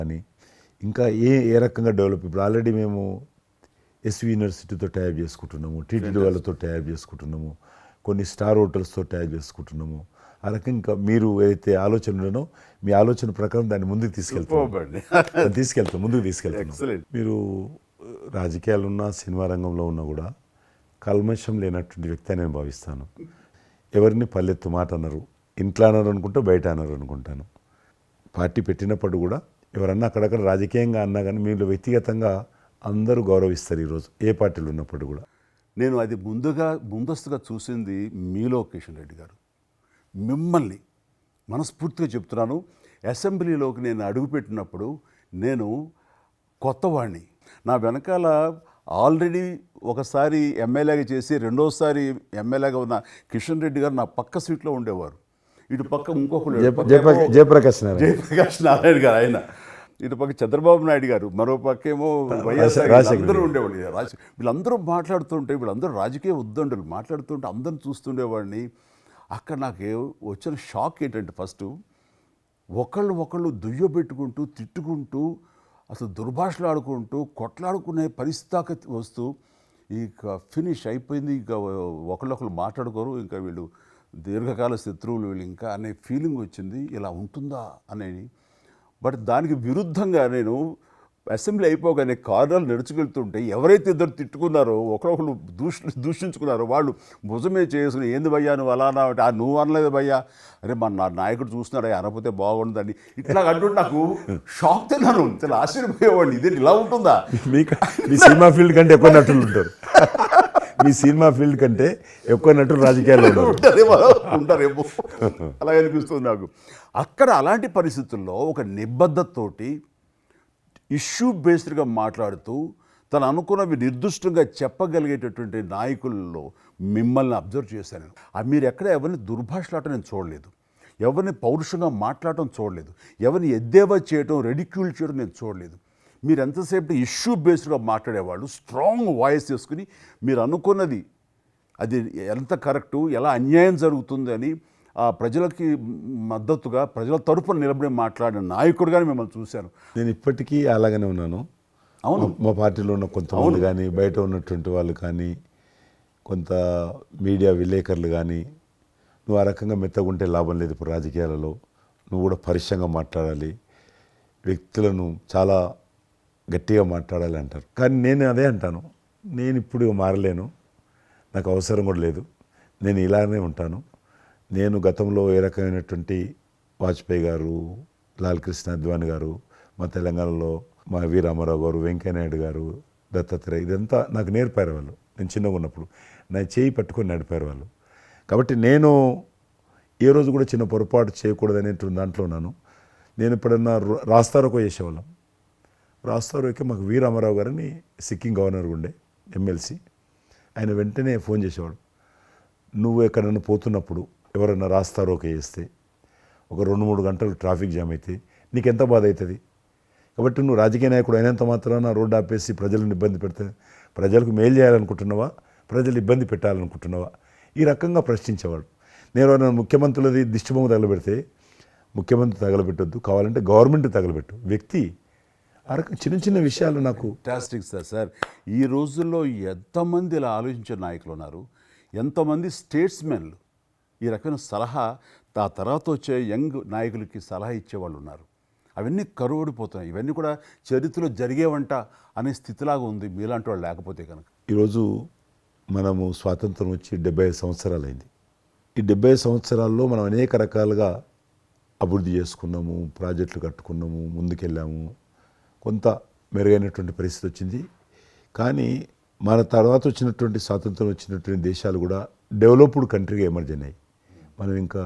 కానీ ఇంకా ఏ రకంగా డెవలప్. ఇప్పుడు ఆల్రెడీ మేము ఎస్వి యూనివర్సిటీతో టైప్ చేసుకుంటున్నాము, టీటీడీ వాళ్ళతో టైప్ చేసుకుంటున్నాము, కొన్ని స్టార్ హోటల్స్తో టైప్ చేసుకుంటున్నాము. ఆ రకంగా ఇంకా మీరు ఏదైతే ఆలోచన ఉండనో మీ ఆలోచన ప్రకారం దాన్ని ముందుకు తీసుకెళ్తాం ముందుకు తీసుకెళ్తాం. మీరు రాజకీయాలున్నా సినిమా రంగంలో ఉన్నా కూడా కల్మషం లేనటువంటి వ్యక్తి అని నేను భావిస్తాను. ఎవరిని పల్లెత్తు మాట అన్నారు, ఇంట్లో అన్నారు అనుకుంటూ బయట అన్నారు అనుకుంటాను. పార్టీ పెట్టినప్పుడు కూడా ఎవరన్నా అక్కడక్కడ రాజకీయంగా అన్నా కానీ మీరు వ్యక్తిగతంగా అందరూ గౌరవిస్తారు ఈరోజు ఏ పార్టీలు ఉన్నప్పుడు కూడా. నేను అది ముందస్తుగా చూసింది మీలో కిషన్ రెడ్డి గారు. మిమ్మల్ని మనస్ఫూర్తిగా చెప్తున్నాను, అసెంబ్లీలోకి నేను అడుగుపెట్టినప్పుడు నేను కొత్తవాడిని. నా వెనకాల ఆల్రెడీ ఒకసారి ఎమ్మెల్యేగా చేసి రెండోసారి ఎమ్మెల్యేగా ఉన్న కిషన్ రెడ్డి గారు నా పక్క సీట్లో ఉండేవారు. ఇటు పక్క ఇంకొకరు జయప్రకాష్ నారాయణ గారు ఆయన, ఇటు పక్క చంద్రబాబు నాయుడు గారు, మరో పక్కేమో వైఎస్ఆర్ అందరూ ఉండేవాళ్ళు. వీళ్ళందరూ మాట్లాడుతుంటే, వీళ్ళందరూ రాజకీయ ఉద్దండులు మాట్లాడుతుంటే అందరిని చూస్తుండేవాడిని. అక్కడ నాకు వచ్చిన షాక్ ఏంటంటే ఫస్ట్ ఒకళ్ళు దుయ్యబెట్టుకుంటూ తిట్టుకుంటూ అసలు దుర్భాషలు ఆడుకుంటూ కొట్లాడుకునే పరిస్థితి వస్తూ ఇక ఫినిష్ అయిపోయింది, ఇక ఒకళ్ళొకళ్ళు మాట్లాడుకోరు, ఇంకా వీళ్ళు దీర్ఘకాల శత్రువులు వీళ్ళు ఇంకా అనే ఫీలింగ్ వచ్చింది. ఇలా ఉంటుందా అనేది. బట్ దానికి విరుద్ధంగా నేను అసెంబ్లీ అయిపోగానే కార్నర్లు నడుచుకెళ్తుంటే ఎవరైతే ఇద్దరు తిట్టుకున్నారో ఒకరొకరు దూషించుకున్నారో వాళ్ళు భుజమే చేసుకుని ఏంది భయ్యా నువ్వు అలా అంటే నువ్వు అనలేదు భయ్యా, అరే నా నాయకుడు చూస్తున్నాడు అనకపోతే బాగుండదని ఇట్లా అంటుంటే నాకు షాక్ తిన్నాను, చాలా ఆశ్చర్యపోయేవాడిని. ఇదే ఇలా ఉంటుందా? మీ సినిమా ఫీల్డ్ కంటే ఎక్కువ నటులు ఉంటారు, మీ సినిమా ఫీల్డ్ కంటే ఎక్కువ నటులు రాజకీయాల్లో ఉంటారేమో అలా అనిపిస్తుంది నాకు. అక్కడ అలాంటి పరిస్థితుల్లో ఒక నిబద్ధతతోటి ఇష్యూ బేస్డ్గా మాట్లాడుతూ తను అనుకున్నవి నిర్దిష్టంగా చెప్పగలిగేటటువంటి నాయకుల్లో మిమ్మల్ని అబ్జర్వ్ చేశాను. మీరు ఎక్కడ ఎవరిని దుర్భాషలాడటం నేను చూడలేదు, ఎవరిని పౌరుషంగా మాట్లాడటం చూడలేదు, ఎవరిని ఎద్దేవా చేయటం రెడిక్యూల్ చేయడం నేను చూడలేదు. మీరు ఎంతసేపు ఇష్యూ బేస్డ్గా మాట్లాడేవాళ్ళు, స్ట్రాంగ్ వాయిస్ చేసుకుని మీరు అనుకున్నది అది ఎంత కరెక్టు, ఎలా అన్యాయం జరుగుతుంది అని ఆ ప్రజలకి మద్దతుగా ప్రజల తరపున నిలబడి మాట్లాడిన నాయకుడుగానే మిమ్మల్ని చూశాను. నేను ఇప్పటికీ అలాగనే ఉన్నాను. అవును, మా పార్టీలో ఉన్న కొంతమంది కానీ బయట ఉన్నటువంటి వాళ్ళు కానీ కొంత మీడియా విలేకరులు కానీ నువ్వు ఆ రకంగా మెత్తగుంటే లాభం లేదు, ఇప్పుడు రాజకీయాలలో నువ్వు కూడా పరుషంగా మాట్లాడాలి, వ్యక్తులను చాలా గట్టిగా మాట్లాడాలి అంటారు. కానీ నేను అదే అంటాను, నేను ఇప్పుడు మారలేను, నాకు అవసరం కూడా లేదు, నేను ఇలానే ఉంటాను. నేను గతంలో ఏ రకమైనటువంటి వాజ్పేయి గారు, లాల్ కృష్ణ అద్వానీ గారు, మా తెలంగాణలో మా వి రామారావు గారు, వెంకయ్యనాయుడు గారు, దత్తాత్రేయ, ఇదంతా నాకు నేర్పారు వాళ్ళు. నేను చిన్నగా ఉన్నప్పుడు నా చేయి పట్టుకొని నడిపారు వాళ్ళు. కాబట్టి నేను ఏ రోజు కూడా చిన్న పొరపాటు చేయకూడదు అనేటువంటి దాంట్లో ఉన్నాను. నేను ఎప్పుడన్నా రాస్తారోకో చేసేవాళ్ళం. రాస్తారోకే మాకు వి రామారావు గారిని సిక్కిం గవర్నర్ ఉండే ఎమ్మెల్సీ, ఆయన వెంటనే ఫోన్ చేసేవాడు. నువ్వు ఎక్కడన్నా పోతున్నప్పుడు ఎవరన్నా రాస్తారోకే చేస్తే ఒక 2-3 గంటలు ట్రాఫిక్ జామ్ అయితే నీకు ఎంత బాధ అవుతుంది? కాబట్టి నువ్వు రాజకీయ నాయకుడు అయినంత మాత్రాన రోడ్డు ఆపేసి ప్రజలను ఇబ్బంది పెడితే ప్రజలకు మేలు చేయాలనుకుంటున్నావా, ప్రజలు ఇబ్బంది పెట్టాలనుకుంటున్నావా? ఈ రకంగా ప్రశ్నించేవాడు. నేను ముఖ్యమంత్రులది దిష్టిబొమ్మ తగలబెడితే ముఖ్యమంత్రి తగలబెట్టొద్దు, కావాలంటే గవర్నమెంట్ తగలబెట్టు, వ్యక్తి ఆ రకం చిన్న చిన్న విషయాలు నాకు ఫ్యాంటాస్టిక్ సార్. ఈ రోజుల్లో ఎంతమంది ఇలా ఆలోచించే నాయకులు ఉన్నారు, ఎంతమంది స్టేట్స్మెన్లు ఈ రకమైన సలహా ఆ తర్వాత వచ్చే యంగ్ నాయకులకి సలహా ఇచ్చేవాళ్ళు ఉన్నారు. అవన్నీ కరువడిపోతున్నాయి. ఇవన్నీ కూడా చరిత్రలో జరిగేవంట అనే స్థితిలాగా ఉంది మీలాంటి వాళ్ళు లేకపోతే కనుక. ఈరోజు మనము స్వాతంత్రం వచ్చి 75 సంవత్సరాలైంది. ఈ 75 సంవత్సరాల్లో మనం అనేక రకాలుగా అభివృద్ధి చేసుకున్నాము, ప్రాజెక్టులు కట్టుకున్నాము, ముందుకెళ్ళాము, కొంత మెరుగైనటువంటి పరిస్థితి వచ్చింది. కానీ మన తర్వాత వచ్చినటువంటి స్వాతంత్రం వచ్చినటువంటి దేశాలు కూడా డెవలప్డ్ కంట్రీగా ఎమర్జ్ అయినాయి. మనం ఇంకా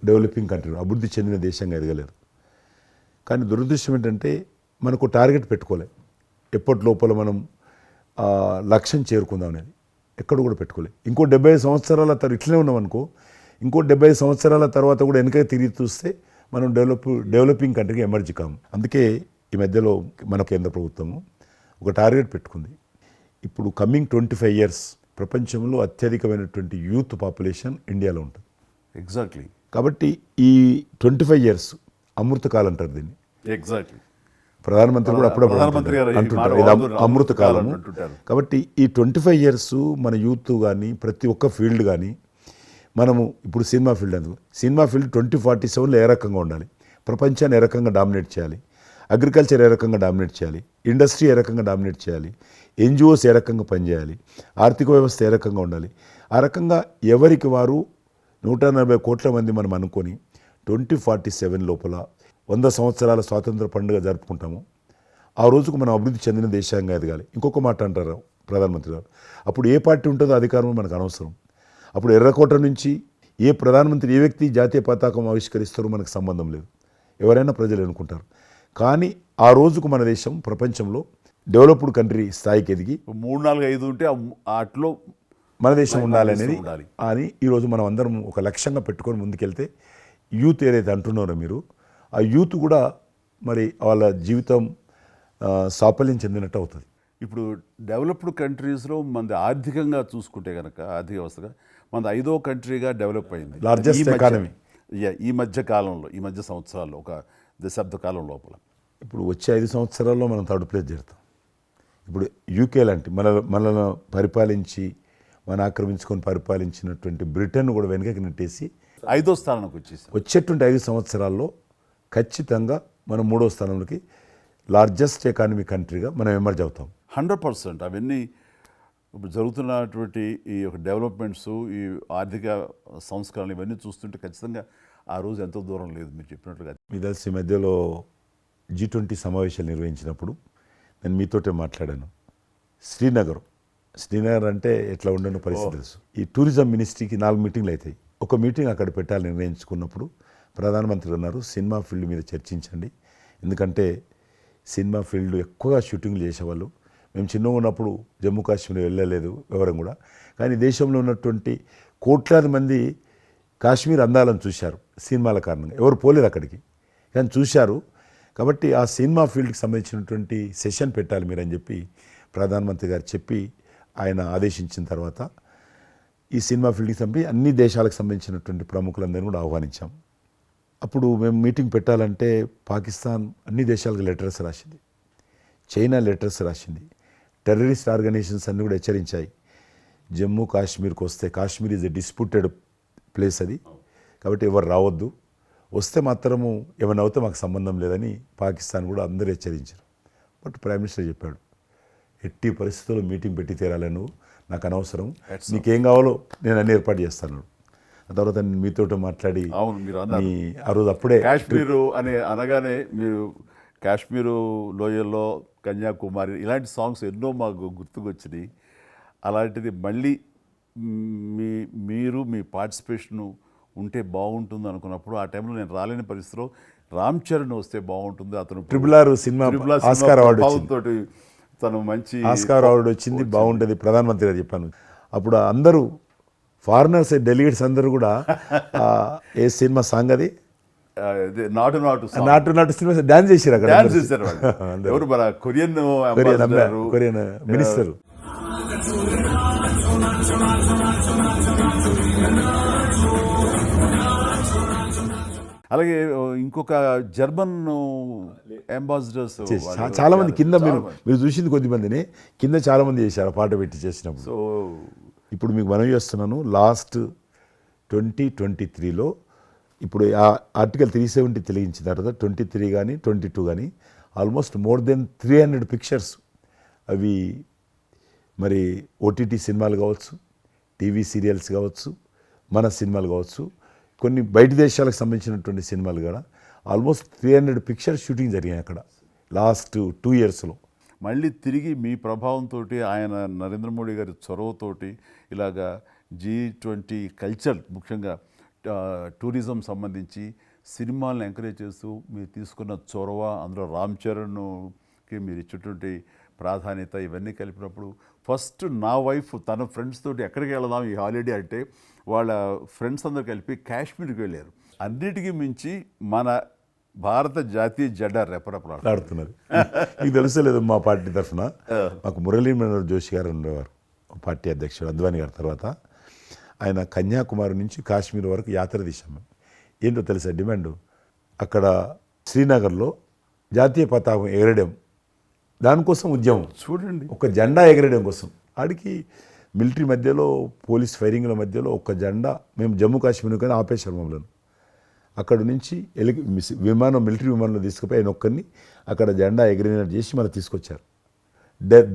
డెవలపింగ్ కంట్రీ, అభివృద్ధి చెందిన దేశంగా ఎదగలేదు. కానీ దురదృష్టం ఏంటంటే మనకు టార్గెట్ పెట్టుకోలే, ఎప్పటి లోపల మనం లక్ష్యం చేరుకుందాం అనేది ఎక్కడ కూడా పెట్టుకోలే. ఇంకో 75 సంవత్సరాల తర్వాత ఇట్లనే ఉన్నాం అనుకో, ఇంకో 75 సంవత్సరాల తర్వాత కూడా వెనక తిరిగి చూస్తే మనం డెవలపింగ్ కంట్రీగా ఎమర్జ్ కాము. అందుకే ఈ మధ్యలో మన కేంద్ర ప్రభుత్వము ఒక టార్గెట్ పెట్టుకుంది. ఇప్పుడు కమింగ్ 25 years ప్రపంచంలో అత్యధికమైనటువంటి యూత్ పాపులేషన్ ఇండియాలో ఉంటుంది. ఎగ్జాక్ట్లీ. కాబట్టి ఈ 25 years అమృతకాలం అంటారు దీన్ని. ఎగ్జాక్ట్లీ. ప్రధానమంత్రి కూడా అప్పుడప్పుడు ప్రధానమంత్రి గారు ఈ అంటుంటారు మాట ఇది వాడుతున్నారు, అమృత కాలం అంటుంటారు. కాబట్టి ఈ 25 years మన యూత్ కానీ ప్రతి ఒక్క ఫీల్డ్ కానీ మనము ఇప్పుడు సినిమా ఫీల్డ్ అందుకు సినిమా ఫీల్డ్ 2047లో ఏ రకంగా ఉండాలి, ప్రపంచాన్ని ఏ రకంగా డామినేట్ చేయాలి, అగ్రికల్చర్ ఏ రకంగా డామినేట్ చేయాలి, ఇండస్ట్రీ ఏ రకంగా డామినేట్ చేయాలి, ఎన్జిఓస్ ఏ రకంగా పనిచేయాలి, ఆర్థిక వ్యవస్థ ఏ రకంగా ఉండాలి, ఆ రకంగా ఎవరికి వారు 140 కోట్ల మంది మనం అనుకొని 2047 లోపల 100 సంవత్సరాల స్వాతంత్ర పండుగ జరుపుకుంటాము. ఆ రోజుకు మనం అభివృద్ధి చెందిన దేశంగా ఎదగాలి. ఇంకొక మాట అంటారు ప్రధానమంత్రి గారు, అప్పుడు ఏ పార్టీ ఉంటుందో అధికారం మనకు అనవసరం. అప్పుడు ఎర్రకోట నుంచి ఏ ప్రధానమంత్రి ఏ వ్యక్తి జాతీయ పతాకం ఆవిష్కరిస్తారో మనకు సంబంధం లేదు, ఎవరైనా ప్రజలు అనుకుంటారు. కానీ ఆ రోజుకు మన దేశం ప్రపంచంలో డెవలప్డ్ కంట్రీ స్థాయికి ఎదిగి 3, 4, 5 ఉంటే అట్లో మన దేశం ఉండాలి అనేది ఉండాలి అని ఈరోజు మనం అందరం ఒక లక్ష్యంగా పెట్టుకొని ముందుకెళ్తే యూత్ ఏదైతే అంటున్నారో మీరు ఆ యూత్ కూడా మరి వాళ్ళ జీవితం సాఫల్యం చెందినట్టు అవుతుంది. ఇప్పుడు డెవలప్డ్ కంట్రీస్లో మనది ఆర్థికంగా చూసుకుంటే కనుక ఆర్థిక వ్యవస్థగా మనది 5వ కంట్రీగా డెవలప్ అయింది. లార్జెస్ట్ ఎకానమీ ఈ మధ్య కాలంలో, ఈ మధ్య సంవత్సరాల్లో, ఒక దశాబ్ద కాలం లోపల. ఇప్పుడు వచ్చే 5 సంవత్సరాల్లో మనం థర్డ్ ప్లేస్ చేరుతాం. ఇప్పుడు యూకే లాంటి మనల్ని పరిపాలించి మన ఆక్రమించుకొని పరిపాలించినటువంటి బ్రిటన్ కూడా వెనకకి నెట్టేసి 5వ స్థానానికి వచ్చేసాం. వచ్చేటువంటి 5 సంవత్సరాల్లో ఖచ్చితంగా మనం 3వ స్థానంలోకి లార్జెస్ట్ ఎకానమీ కంట్రీగా మనం ఎమర్జ్ అవుతాం. 100%. అవన్నీ ఇప్పుడు జరుగుతున్నటువంటి ఈ యొక్క డెవలప్మెంట్స్, ఈ ఆర్థిక సంస్కరణలు ఇవన్నీ చూస్తుంటే ఖచ్చితంగా ఆ రోజు ఎంతో దూరం లేదు మీరు చెప్పినట్లుగా. మీ తెలిసి మధ్యలో G20 సమావేశాలు నిర్వహించినప్పుడు నేను మీతోటే మాట్లాడాను. శ్రీనగర్ అంటే ఎట్లా ఉండనో పరిస్థితి తెలుసు. ఈ టూరిజం మినిస్ట్రీకి 4 మీటింగ్లు అవుతాయి. ఒక మీటింగ్ అక్కడ పెట్టాలని నిర్ణయించుకున్నప్పుడు ప్రధానమంత్రి అన్నారు, సినిమా ఫీల్డ్ మీద చర్చించండి. ఎందుకంటే సినిమా ఫీల్డ్ ఎక్కువగా షూటింగ్లు చేసేవాళ్ళు. మేము చిన్నగా ఉన్నప్పుడు జమ్మూ కాశ్మీర్ వెళ్ళలేదు ఎవరం కూడా, కానీ దేశంలో ఉన్నటువంటి కోట్లాది మంది కాశ్మీర్ అందాలను చూశారు సినిమాల కారణంగా. ఎవరు పోలేదు అక్కడికి, కానీ చూశారు. కాబట్టి ఆ సినిమా ఫీల్డ్కి సంబంధించినటువంటి సెషన్ పెట్టాలి మీరని చెప్పి ప్రధానమంత్రి గారు చెప్పి ఆయన ఆదేశించిన తర్వాత ఈ సినిమా ఫీల్డ్కి సంబంధించి అన్ని దేశాలకు సంబంధించినటువంటి ప్రముఖులందరినీ కూడా ఆహ్వానించాం. అప్పుడు మేము మీటింగ్ పెట్టాలంటే పాకిస్తాన్ అన్ని దేశాలకు లెటర్స్ రాసింది, చైనా లెటర్స్ రాసింది, టెర్రరిస్ట్ ఆర్గనైజేషన్స్ అన్నీ కూడా హెచ్చరించాయి. జమ్మూ కాశ్మీర్కి వస్తే, Kashmir is a disputed place అది, కాబట్టి ఎవరు రావద్దు, వస్తే మాత్రము ఏమైనా అవుతే మాకు సంబంధం లేదని పాకిస్తాన్ కూడా అందరూ హెచ్చరించారు. బట్ ప్రైమ్ మినిస్టర్ చెప్పాడు, ఎట్టి పరిస్థితుల్లో మీటింగ్ పెట్టి తీరాలి, నువ్వు నాకు అనవసరం, నీకేం కావాలో నేను అన్ని ఏర్పాటు చేస్తాను. ఆ తర్వాత నేను మీతో మాట్లాడి అవును, మీరు అన్నారు ఆ రోజు అప్పుడే కాశ్మీరు అనగానే మీరు కాశ్మీరు లోయల్లో కన్యాకుమారి ఇలాంటి సాంగ్స్ ఎన్నో మాకు గుర్తుకొచ్చినాయి. అలాంటిది మళ్ళీ మీరు మీ పార్టిసిపేషను ఉంటే బాగుంటుంది అనుకున్నప్పుడు ఆ టైంలో నేను రాలేని పరిస్థితిలో రామ్ చరణ్ వస్తే బాగుంటుంది. అతను RRR సినిమా ఆస్కార్ అవార్డు తోటి తను మంచి ఆస్కార్ అవార్డు వచ్చింది, బాగుంటుంది ప్రధానమంత్రి గారు చెప్పాను. అప్పుడు అందరూ ఫారినర్స్ డెలిగేట్స్ అందరూ కూడా ఏ సినిమా సాంగ్ అది నాటు సినిమా డాన్స్ చేశారు అక్కడ. డాన్స్ చేశారు వాళ్ళు. ఎవరు మన కొరియన్ మినిస్టర్. అలాగే ఇంకొక జర్మన్ అంబాసిడర్స్ చాలా మంది కింద మీరు చూసింది కొద్ది మందిని, కింద చాలా మంది చేశారు పాట పెట్టి చేసినప్పుడు. సో ఇప్పుడు మీకు మనవి చేస్తున్నాను, లాస్ట్ 2023లో ఇప్పుడు ఆ ఆర్టికల్ 370 తెలిగించిన తర్వాత 23 కానీ 22 కానీ ఆల్మోస్ట్ మోర్ దెన్ 300 పిక్చర్స్ అవి మరి ఓటీటీ సినిమాలు కావచ్చు, టీవీ సీరియల్స్ కావచ్చు, మన సినిమాలు కావచ్చు, కొన్ని బయట దేశాలకు సంబంధించినటువంటి సినిమాలు కూడా ఆల్మోస్ట్ 300 పిక్చర్స్ షూటింగ్ జరిగాయి అక్కడ లాస్ట్ 2 yearsలో. మళ్ళీ తిరిగి మీ ప్రభావంతో, ఆయన నరేంద్ర మోడీ గారి చొరవతోటి ఇలాగా G20 కల్చర్, ముఖ్యంగా టూరిజం సంబంధించి సినిమాలను ఎంకరేజ్ చేస్తూ మీరు తీసుకున్న చొరవ, అందులో రామ్ చరణ్కి మీరు ఇచ్చేటువంటి ప్రాధాన్యత, ఇవన్నీ కలిపినప్పుడు ఫస్ట్ నా వైఫ్ తన ఫ్రెండ్స్ తోటి ఎక్కడికి వెళదాం ఈ హాలిడే అంటే వాళ్ళ ఫ్రెండ్స్ అందరూ కలిపి కాశ్మీర్కి వెళ్ళారు. అన్నిటికీ మించి మన భారత జాతీయ జెండా రెపరెపలాడుతున్నది. మీకు తెలుసలేదు, మా పార్టీ తరఫున మాకు మురళీ మనోహర్ జోషి గారు ఉండేవారు, పార్టీ అధ్యక్షుడు అద్వానీ గారి తర్వాత. ఆయన కన్యాకుమారి నుంచి కాశ్మీర్ వరకు యాత్ర తీసాము. ఏంటో తెలుసా డిమాండ్, అక్కడ శ్రీనగర్లో జాతీయ పతాకం ఎగరడం, దానికోసం ఉద్యమం, చూడండి. ఒక జెండా ఎగరడం కోసం. ఆడికి మిలిటరీ మధ్యలో, పోలీస్ ఫైరింగ్ల మధ్యలో ఒక జెండా, మేము జమ్మూ కాశ్మీర్ కానీ ఆపేశారు మమ్మల్ని. అక్కడ నుంచి విమానం, మిలిటరీ విమానంలో తీసుకుపోయి ఆయన ఒక్కరిని అక్కడ జెండా ఎగిరినట్టు చేసి మనం తీసుకొచ్చారు.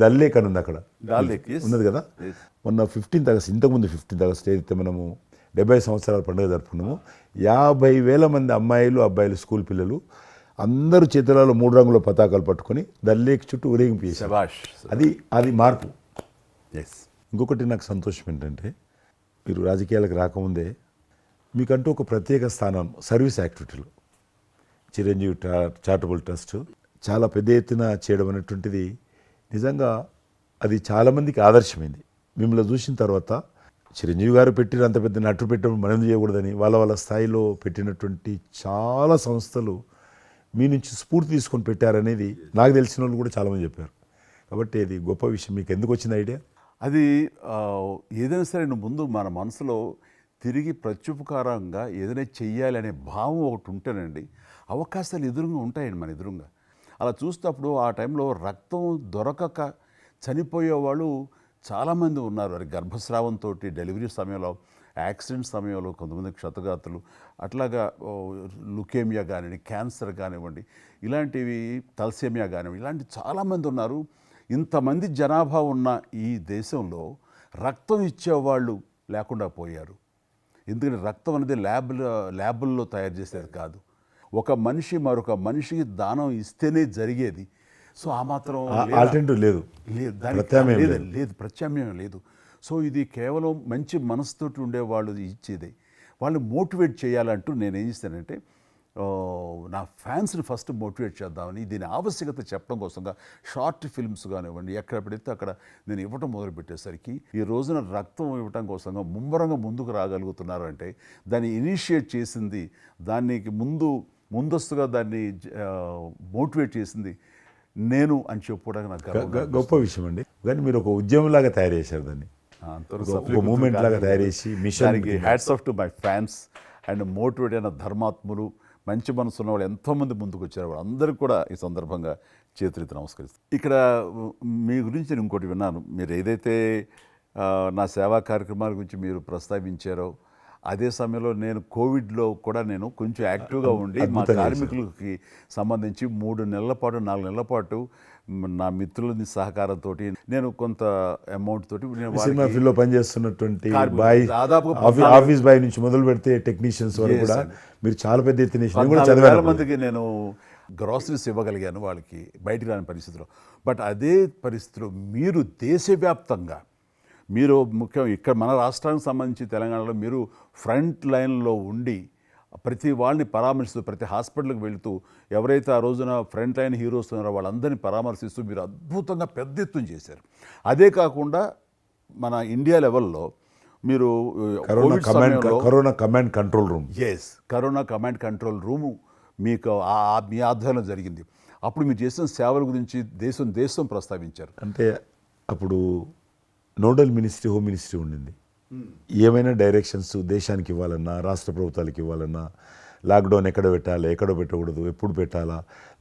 దల్ లేక్ అని ఉంది అక్కడ, ఉన్నది కదా. మొన్న 15th ఆగస్ట్, ఇంతకుముందు 15th ఆగస్ట్ ఏదైతే మనము 70 సంవత్సరాల పండుగ జరుపుకున్నామో, 50,000 మంది అమ్మాయిలు, అబ్బాయిలు, స్కూల్ పిల్లలు అందరూ చేతులలో 3 రంగుల పతాకాలు పట్టుకొని దల్ లేక్ చుట్టూ ఊరేగింపు చేశారు. అది మార్పు. ఇంకొకటి నాకు సంతోషం ఏంటంటే, మీరు రాజకీయాలకు రాకముందే మీకంటూ ఒక ప్రత్యేక స్థానం సర్వీస్ యాక్టివిటీలు, చిరంజీవి చారిటబుల్ ట్రస్ట్ చాలా పెద్ద ఎత్తున చేయడం అనేటువంటిది నిజంగా అది చాలామందికి ఆదర్శమైంది. మిమ్మల్ని చూసిన తర్వాత చిరంజీవి గారు పెట్టిన అంత పెద్ద నటుడు పెట్టినప్పుడు మనం చేయకూడదని వాళ్ళ స్థాయిలో పెట్టినటువంటి చాలా సంస్థలు మీ నుంచి స్ఫూర్తి తీసుకొని పెట్టారనేది నాకు తెలిసిన వాళ్ళు కూడా చాలామంది చెప్పారు. కాబట్టి అది గొప్ప విషయం. మీకు ఎందుకు వచ్చింది ఐడియా? అది ఏదైనా సరే ముందు మన మనసులో తిరిగి ప్రత్యుపకారంగా ఏదైనా చెయ్యాలి అనే భావం ఒకటి ఉంటేనండి, అవకాశాలు ఎదురుగా ఉంటాయండి మన ఎదురుగా. అలా చూసినప్పుడు ఆ టైంలో రక్తం దొరకక చనిపోయే వాళ్ళు చాలామంది ఉన్నారు. అది గర్భస్రావంతో, డెలివరీ సమయంలో, యాక్సిడెంట్ సమయంలో కొంతమంది క్షతగాతులు, అట్లాగా లుకేమియా కానివ్వండి, క్యాన్సర్ కానివ్వండి, ఇలాంటివి తలసేమియా కానివ్వండి, ఇలాంటి చాలామంది ఉన్నారు. ఇంతమంది జనాభా ఉన్న ఈ దేశంలో రక్తం ఇచ్చేవాళ్ళు లేకుండా పోయారు. ఎందుకంటే రక్తం అనేది ల్యాబుల్లో తయారు చేసేది కాదు. ఒక మనిషి మరొక మనిషికి దానం ఇస్తేనే జరిగేది. సో ఆ మాత్రం ఆల్టర్నేటివ్ లేదు, ప్రత్యామ్నాయం లేదు. సో ఇది కేవలం మంచి మనసుతోటి ఉండేవాళ్ళు ఇచ్చేదే. వాళ్ళు మోటివేట్ చేయాలంటూ నేను ఏం చేస్తానంటే, నా ఫ్యాన్స్ని ఫస్ట్ మోటివేట్ చేద్దామని దీని ఆవశ్యకత చెప్పడం కోసంగా షార్ట్ ఫిల్మ్స్ కానివ్వండి, ఎక్కడ పెడితే అక్కడ నేను ఇవ్వటం మొదలుపెట్టేసరికి ఈ రోజున రక్తం ఇవ్వటం కోసంగా ముమ్మరంగా ముందుకు రాగలుగుతున్నారు అంటే దాన్ని ఇనిషియేట్ చేసింది, దానికి ముందస్తుగా దాన్ని మోటివేట్ చేసింది నేను అని చెప్పుకోవడానికి నాకు గొప్ప విషయం అండి. కానీ మీరు ఒక ఉద్యమంలాగా తయారు చేశారు దాన్ని, ఒక మూమెంట్ లాగా తయారు చేసి మిషన్కి hats off to my fans and motivate అయిన ధర్మాత్ములు, మంచి మనసు ఉన్న వాళ్ళు ఎంతోమంది ముందుకు వచ్చారు. వాళ్ళందరికీ కూడా ఈ సందర్భంగా చేతులెత్తి నమస్కరిస్తాను. ఇక్కడ మీ గురించి నేను ఇంకోటి విన్నాను. మీరు ఏదైతే నా సేవా కార్యక్రమాల గురించి మీరు ప్రస్తావించారో, అదే సమయంలో నేను కోవిడ్లో కూడా నేను కొంచెం యాక్టివ్గా ఉండి మా కార్మికులకి సంబంధించి 3 నెలల పాటు 4 నెలల పాటు నా మిత్రుల సహకారంతో నేను కొంత అమౌంట్ తోటి సినిమా ఫీల్డ్లో పనిచేస్తున్నటువంటి బాయ్, ఆఫీస్ బాయ్ నుంచి మొదలు పెడితే టెక్నీషియన్స్ వరకు కూడా మీరు చాలా పెద్ద ఎత్తున 4,000 మందికి నేను గ్రాసరీస్ ఇవ్వగలిగాను వాళ్ళకి, బయటికి రాని పరిస్థితిలో. బట్ అదే పరిస్థితిలో మీరు దేశవ్యాప్తంగా, మీరు ముఖ్యం ఇక్కడ మన రాష్ట్రానికి సంబంధించి తెలంగాణలో మీరు ఫ్రంట్ లైన్లో ఉండి ప్రతి వాళ్ళని పరామర్శిస్తూ, ప్రతి హాస్పిటల్కి వెళుతూ, ఎవరైతే ఆ రోజున ఫ్రంట్ లైన్ హీరోస్ ఉన్నారో వాళ్ళందరినీ పరామర్శిస్తూ మీరు అద్భుతంగా పెద్ద ఎత్తున చేశారు. అదే కాకుండా మన ఇండియా లెవెల్లో మీరు corona command control room, corona command control room మీకు మీ ఆధ్వర్యంలో జరిగింది. అప్పుడు మీరు చేసిన సేవల గురించి దేశం ప్రస్తావించారు. అంటే అప్పుడు నోడల్ మినిస్ట్రీ, హోమ్ మినిస్ట్రీ ఉండింది. ఏమైనా డైరెక్షన్స్ దేశానికి ఇవ్వాలన్నా, రాష్ట్ర ప్రభుత్వాలకు ఇవ్వాలన్నా, లాక్డౌన్ ఎక్కడ పెట్టాలి, ఎక్కడ పెట్టకూడదు, ఎప్పుడు పెట్టాలా,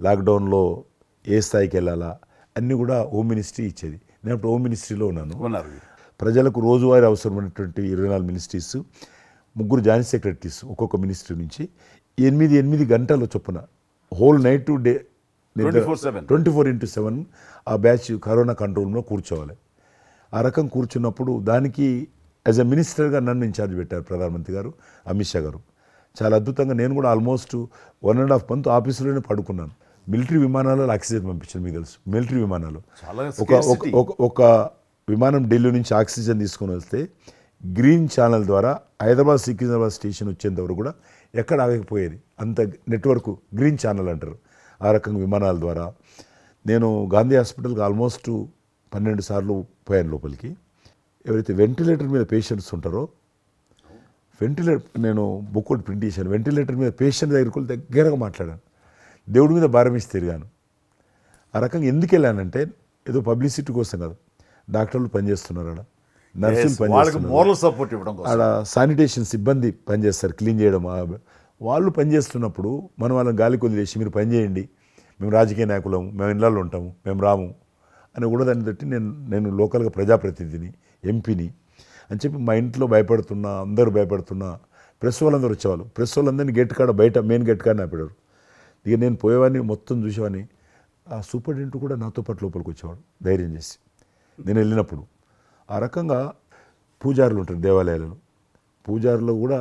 లాక్డౌన్లో ఏ స్థాయికి వెళ్ళాలా, అన్నీ కూడా హోమ్ మినిస్ట్రీ ఇచ్చేది. నేను అప్పుడు హోమ్ మినిస్ట్రీలో ఉన్నాను. ప్రజలకు రోజువారీ అవసరమైనటువంటి 24 మినిస్ట్రీస్, 3 జాయింట్ సెక్రటరీస్ ఒక్కొక్క మినిస్ట్రీ నుంచి 8 గంటల చొప్పున హోల్ నైట్ టు డే 24/7 ఆ బ్యాచ్ కరోనా కంట్రోల్ రూమ్లో కూర్చోవాలి. ఆ రకం కూర్చున్నప్పుడు దానికి యాజ్ ఎ మినిస్టర్గా నన్ను ఇన్ఛార్జ్ పెట్టారు ప్రధానమంత్రి గారు, అమిత్ షా గారు. చాలా అద్భుతంగా నేను కూడా ఆల్మోస్ట్ 1.5 month ఆఫీసులోనే పడుకున్నాను. మిలిటరీ విమానాలలో ఆక్సిజన్ పంపించాను, మీకు తెలుసు. మిలిటరీ విమానాలు ఒక విమానం ఢిల్లీ నుంచి ఆక్సిజన్ తీసుకొని వస్తే గ్రీన్ ఛానల్ ద్వారా హైదరాబాద్ సికింద్రాబాద్ స్టేషన్ వచ్చేంత వరకు కూడా ఎక్కడ ఆగకపోయేది. అంత నెట్వర్క్ గ్రీన్ ఛానల్ అంటారు. ఆ రకంగా విమానాల ద్వారా నేను గాంధీ హాస్పిటల్కి ఆల్మోస్ట్ 12 సార్లు పోయాను లోపలికి. ఎవరైతే వెంటిలేటర్ మీద పేషెంట్స్ ఉంటారో, నేను బుక్ ఒకటి ప్రింట్ చేశాను. వెంటిలేటర్ మీద పేషెంట్ దగ్గరగా మాట్లాడాను. దేవుడి మీద భారం ఇచ్చి తిరిగాను. ఆ రకంగా ఎందుకు వెళ్ళానంటే ఏదో పబ్లిసిటీ కోసం కాదు. డాక్టర్లు పనిచేస్తున్నారు, ఆడ నర్సులు పనిచేస్తున్నారు, ఆడ శానిటేషన్ సిబ్బంది పనిచేస్తారు, క్లీన్ చేయడం. వాళ్ళు పనిచేస్తున్నప్పుడు మనం వాళ్ళని గాలికి వదిలేసి మీరు పని చేయండి, మేము రాజకీయ నాయకులము, మేము ఇళ్ళల్లో ఉంటాము, మేము రాము అని కూడా దాన్ని తట్టి నేను లోకల్గా ప్రజాప్రతినిధిని, ఎంపీని అని చెప్పి మా ఇంట్లో భయపడుతున్నా, అందరూ భయపడుతున్నా. ప్రెస్ వాళ్ళందరూ వచ్చేవాళ్ళు. ప్రెస్ వాళ్ళందరినీ గేట్ కాడ బయట మెయిన్ గేట్ కాడ ఆపేవారు. ఇక నేను పోయేవాడిని, మొత్తం చూసేవాడిని. ఆ సూపరింటెండెంట్ కూడా నాతో పాటు లోపలికి వచ్చేవాడు ధైర్యం చేసి నేను వెళ్ళినప్పుడు. ఆ రకంగా పూజారులు ఉంటారు దేవాలయాలలో. పూజారులు కూడా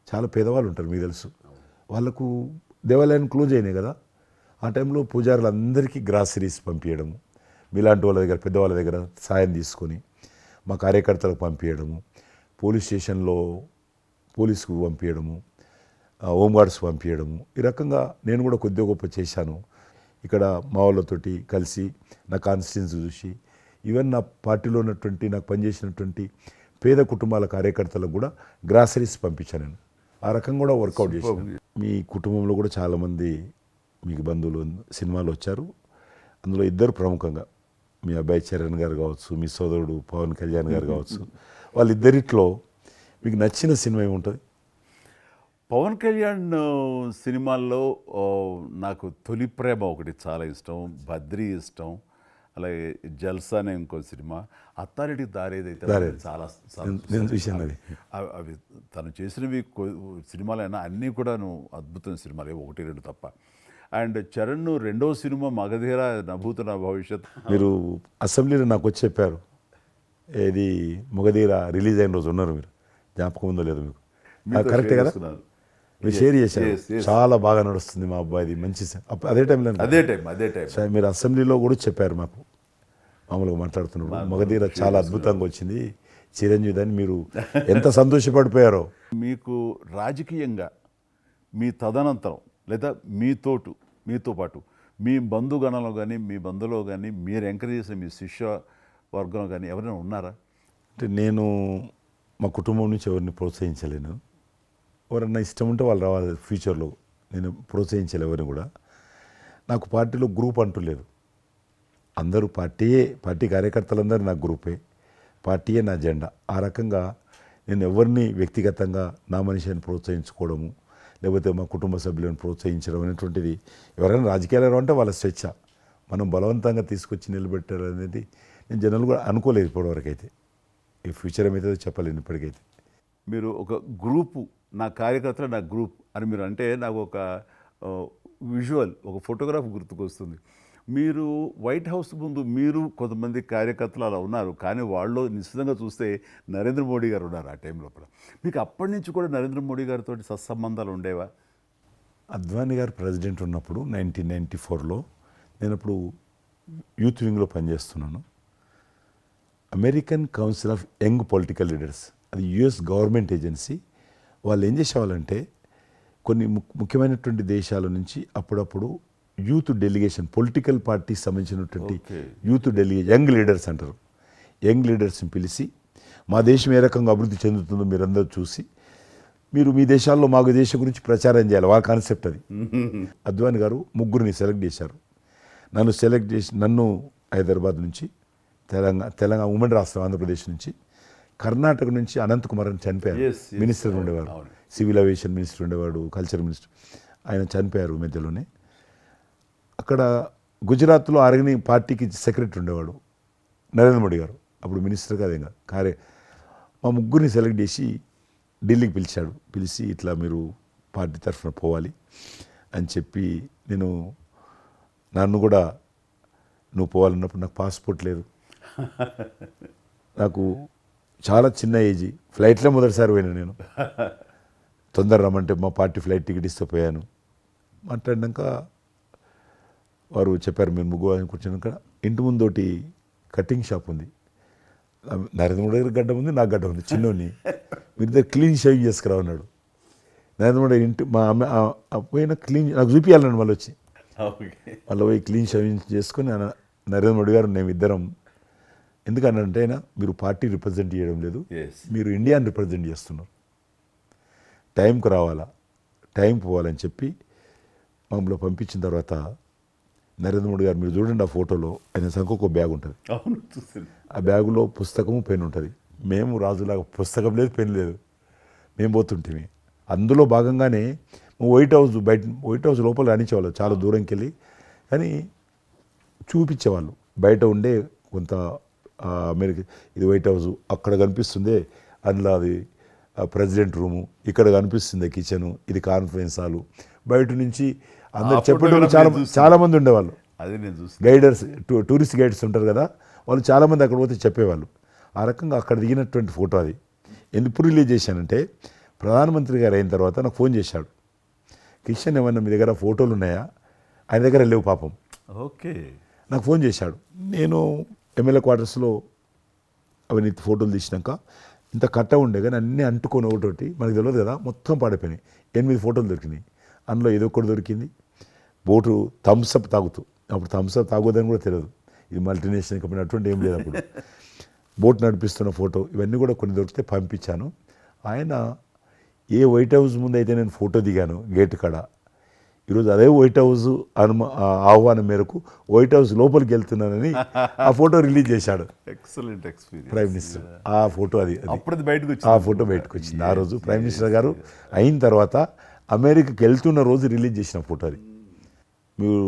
చాలా పేదవాళ్ళు ఉంటారు, మీకు తెలుసు. వాళ్ళకు దేవాలయాన్ని క్లోజ్ అయినాయి కదా, ఆ టైంలో పూజారులందరికీ గ్రాసరీస్ పంపించడము, మీలాంటి వాళ్ళ దగ్గర పెద్దవాళ్ళ దగ్గర సాయం తీసుకొని మా కార్యకర్తలకు పంపించడము, పోలీస్ స్టేషన్లో పోలీసుకు పంపించడము, హోంగార్డ్స్ పంపించడము. ఈ రకంగా నేను కూడా కొద్దిగా గొప్ప చేశాను. ఇక్కడ మా వాళ్ళతోటి కలిసి నా కాన్స్టిట్యున్సీ చూసి ఈవెన్ నా పార్టీలో ఉన్నటువంటి నాకు పనిచేసినటువంటి పేద కుటుంబాల కార్యకర్తలకు కూడా గ్రాసరీస్ పంపించాను నేను. ఆ రకంగా కూడా వర్కౌట్ చేశాను. మీ కుటుంబంలో కూడా చాలామంది మీకు బంధువులు సినిమాలు వచ్చారు. అందులో ఇద్దరు ప్రముఖంగా, మీ అబ్బాయి చరణ్ గారు కావచ్చు, మీ సోదరుడు పవన్ కళ్యాణ్ గారు కావచ్చు. వాళ్ళిద్దరిట్లో మీకు నచ్చిన సినిమా ఏముంటుంది? పవన్ కళ్యాణ్ సినిమాల్లో నాకు తొలి ప్రేమ ఒకటి చాలా ఇష్టం, బద్రీ ఇష్టం, అలాగే జల్సా అనే ఇంకో సినిమా, అత్తారెడ్డి దారేదైతే చాలా నేను చూశాను అది. అవి తను చేసినవి సినిమాలైనా అన్నీ కూడాను అద్భుతమైన సినిమాలే, 1-2 తప్ప. అండ్ చరణ్ రెండో సినిమా మగధీర నభూత నా భవిష్యత్. మీరు అసెంబ్లీలో నాకు వచ్చి చెప్పారు, ఏది మగధీర రిలీజ్ అయిన రోజు ఉన్నారు మీరు, జ్ఞాపకం ఉందో లేదో మీకు? కరెక్టే కదా, మీరు షేర్ చేశారు. చాలా బాగా నడుస్తుంది మా అబ్బాయిది, మంచి అదే టైంలో మీరు అసెంబ్లీలో కూడా చెప్పారు మాకు, మామూలుగా మాట్లాడుతున్నారు, మగధీర చాలా అద్భుతంగా వచ్చింది చిరంజీవి అని. మీరు ఎంత సంతోషపడిపోయారో. మీకు రాజకీయంగా మీ తదనంతరం లేదా మీతో పాటు మీ బంధుగణంలో కానీ మీ బంధువులో కానీ మీరు ఎంకరేజ్ చేసిన మీ శిష్య వర్గంలో కానీ ఎవరైనా ఉన్నారా? అంటే నేను మా కుటుంబం నుంచి ఎవరిని ప్రోత్సహించలేను. ఎవరన్నా ఇష్టం ఉంటే వాళ్ళు రావాలి ఫ్యూచర్లో, నేను ప్రోత్సహించలే ఎవరిని కూడా. నాకు పార్టీలో గ్రూప్ అంటూ లేదు, అందరూ పార్టీ కార్యకర్తలందరూ నా గ్రూపే, పార్టీయే నా జెండా. ఆ రకంగా నేను ఎవరిని వ్యక్తిగతంగా నా మనిషిని ప్రోత్సహించుకోవడము, లేకపోతే మా కుటుంబ సభ్యులను ప్రోత్సహించడం అనేటువంటిది, ఎవరైనా రాజకీయాలు అంటే వాళ్ళ స్వేచ్ఛ, మనం బలవంతంగా తీసుకొచ్చి నిలబెట్టారు అనేది నేను జనాలు కూడా అనుకోలేదు ఇప్పటివరకైతే. ఈ ఫ్యూచర్ ఏమైతే చెప్పలేను ఇప్పటికైతే. మీరు ఒక గ్రూపు, నా కార్యకర్తలు నా గ్రూప్ అని మీరు అంటే నాకు ఒక విజువల్, ఒక ఫోటోగ్రాఫ్ గుర్తుకొస్తుంది. మీరు వైట్ హౌస్ ముందు మీరు కొంతమంది కార్యకర్తలు అలా ఉన్నారు, కానీ వాళ్ళు నిశ్చితంగా చూస్తే నరేంద్ర మోడీ గారు ఉన్నారు ఆ టైం లోపల. మీకు అప్పటి నుంచి కూడా నరేంద్ర మోడీ గారితో సత్సంబంధాలు ఉండేవా? అద్వానీ గారు ప్రెసిడెంట్ ఉన్నప్పుడు 1994లో నేను అప్పుడు యూత్ వింగ్లో పనిచేస్తున్నాను. American council of young political leaders, అది యుఎస్ గవర్నమెంట్ ఏజెన్సీ. వాళ్ళు ఏం చేసేవాళ్ళంటే కొన్ని ముఖ్యమైనటువంటి దేశాల నుంచి అప్పుడప్పుడు యూత్ డెలిగేషన్, పొలిటికల్ పార్టీకి సంబంధించినటువంటి యూత్ డెలిగేషన్, యంగ్ లీడర్స్ అంటారు, యంగ్ లీడర్స్ని పిలిచి మా దేశం ఏ రకంగా అభివృద్ధి చెందుతుందో మీరందరూ చూసి మీరు మీ దేశాల్లో మాకు దేశం గురించి ప్రచారం చేయాలి, వాళ్ళ కాన్సెప్ట్ అది. అద్వానీ గారు ముగ్గురిని సెలెక్ట్ చేశారు. నన్ను హైదరాబాద్ నుంచి, తెలంగాణ ఉమ్మడి రాష్ట్రం ఆంధ్రప్రదేశ్ నుంచి, కర్ణాటక నుంచి అనంత్ కుమార్ అని చనిపోయారు, మినిస్టర్ ఉండేవారు, సివిల్ అవియేషన్ మినిస్టర్ ఉండేవాడు, కల్చర్ మినిస్టర్, ఆయన చనిపోయారు మధ్యలోనే. అక్కడ గుజరాత్లో ఆర్గని పార్టీకి సెక్రటరీ ఉండేవాడు నరేంద్ర మోడీ గారు, అప్పుడు మినిస్టర్ కాదు ఇంకా మా ముగ్గురిని సెలెక్ట్ చేసి ఢిల్లీకి పిలిచి ఇట్లా మీరు పార్టీ తరఫున పోవాలి అని చెప్పి, నన్ను కూడా నువ్వు పోవాలన్నప్పుడు నాకు పాస్పోర్ట్ లేదు, నాకు చాలా చిన్న ఏజీ, ఫ్లైట్లో మొదటిసారి పోయినా నేను, తొందర రమ్మంటే మా పార్టీ ఫ్లైట్ టికెట్ ఇస్తే పోయాను. మాట్లాడినాక వారు చెప్పారు మీరు ముగ్గురు కూర్చున్నాక ఇంటి ముందోటి కటింగ్ షాప్ ఉంది, నరేంద్ర మోడీ గారి గడ్డ ఉంది, నాకు గడ్డ ఉంది, చిన్నోని మీరు దగ్గర క్లీన్ షేవింగ్ చేసుకురా ఉన్నాడు. నరేంద్ర మోడీ ఇంటి మా అమ్మ పోయిన క్లీన్ నాకు చూపించాలని మళ్ళీ వచ్చి మళ్ళీ పోయి క్లీన్ షేవింగ్ చేసుకొని నరేంద్ర మోడీ గారు మేము ఇద్దరం, ఎందుకనంటే అయినా మీరు పార్టీ రిప్రజెంట్ చేయడం లేదు, మీరు ఇండియాని రిప్రజెంట్ చేస్తున్నారు, టైంకి రావాలా, టైం పోవాలని చెప్పి మమ్మల్ని పంపించిన తర్వాత నరేంద్ర మోడీ గారు, మీరు చూడండి ఆ ఫోటోలో ఆయన సంఖ్య ఒక బ్యాగ్ ఉంటుంది, ఆ బ్యాగులో పుస్తకము పెన్ ఉంటుంది. మేము రాజులాగా పుస్తకం లేదు, పెన్ లేదు, మేము పోతుంటే అందులో భాగంగానే వైట్ హౌస్ లోపల రానిచ్చేవాళ్ళు చాలా దూరంకి వెళ్ళి, కానీ చూపించేవాళ్ళు బయట ఉండే కొంత అమెరికా ఇది వైట్ హౌస్ అక్కడ కనిపిస్తుంది, అందులో అది ప్రెసిడెంట్ రూము, ఇక్కడ కనిపిస్తుంది కిచెను, ఇది కాన్ఫరెన్స్ హాలు. బయట నుంచి అందరు చెప్పేటోళ్ళు చాలామంది ఉండేవాళ్ళు. అదే నేను చూస్తాను. గైడర్స్ టూరిస్ట్ గైడ్స్ ఉంటారు కదా, వాళ్ళు చాలామంది అక్కడ పోతే చెప్పేవాళ్ళు. ఆ రకంగా అక్కడ దిగినటువంటి ఫోటో అది. ఎందుకు రిలీజ్ చేశానంటే ప్రధానమంత్రి గారు అయిన తర్వాత నాకు ఫోన్ చేశాడు, కిషన్ ఏమన్నా మీ దగ్గర ఫోటోలు ఉన్నాయా? ఆయన దగ్గర లేవు పాపం. ఓకే, నాకు ఫోన్ చేశాడు. నేను ఎమ్మెల్యే క్వార్టర్స్లో అవినీతి ఫోటోలు తీసినాక ఇంత కట్ట ఉండే కానీ అన్నీ అంటుకొని ఒకటి మనకు తెలియదు కదా, మొత్తం పాడిపోయినాయి. 8 ఫోటోలు దొరికినాయి. అందులో ఏదో ఒకటి దొరికింది, బోటు థమ్స్అప్ తాగుతూ. అప్పుడు థమ్స్అప్ తాగొద్దని కూడా తెలియదు, ఇది మల్టీనేషనల్ కంపెనీ అటువంటి ఏం లేదు అప్పుడు. బోట్ నడిపిస్తున్న ఫోటో, ఇవన్నీ కూడా కొన్ని దొరికితే పంపించాను. ఆయన ఏ వైట్ హౌస్ ముందు అయితే నేను ఫోటో దిగాను గేట్ కాడ, ఈరోజు అదే వైట్ హౌస్ ఆహ్వానం మేరకు వైట్ హౌస్ లోపలికి వెళ్తున్నానని ఆ ఫోటో రిలీజ్ చేశాడు ఎక్సలెంట్ ఎక్స్పీరియన్స్. Prime minister. ఆ ఫోటో అది అప్పుడు బయటకు ఆ ఫోటో బయటకు వచ్చింది. ఆ రోజు ప్రైమ్ మినిస్టర్ గారు అయిన తర్వాత అమెరికాకి వెళ్తున్న రోజు రిలీజ్ చేసిన ఫోటో అది. మీరు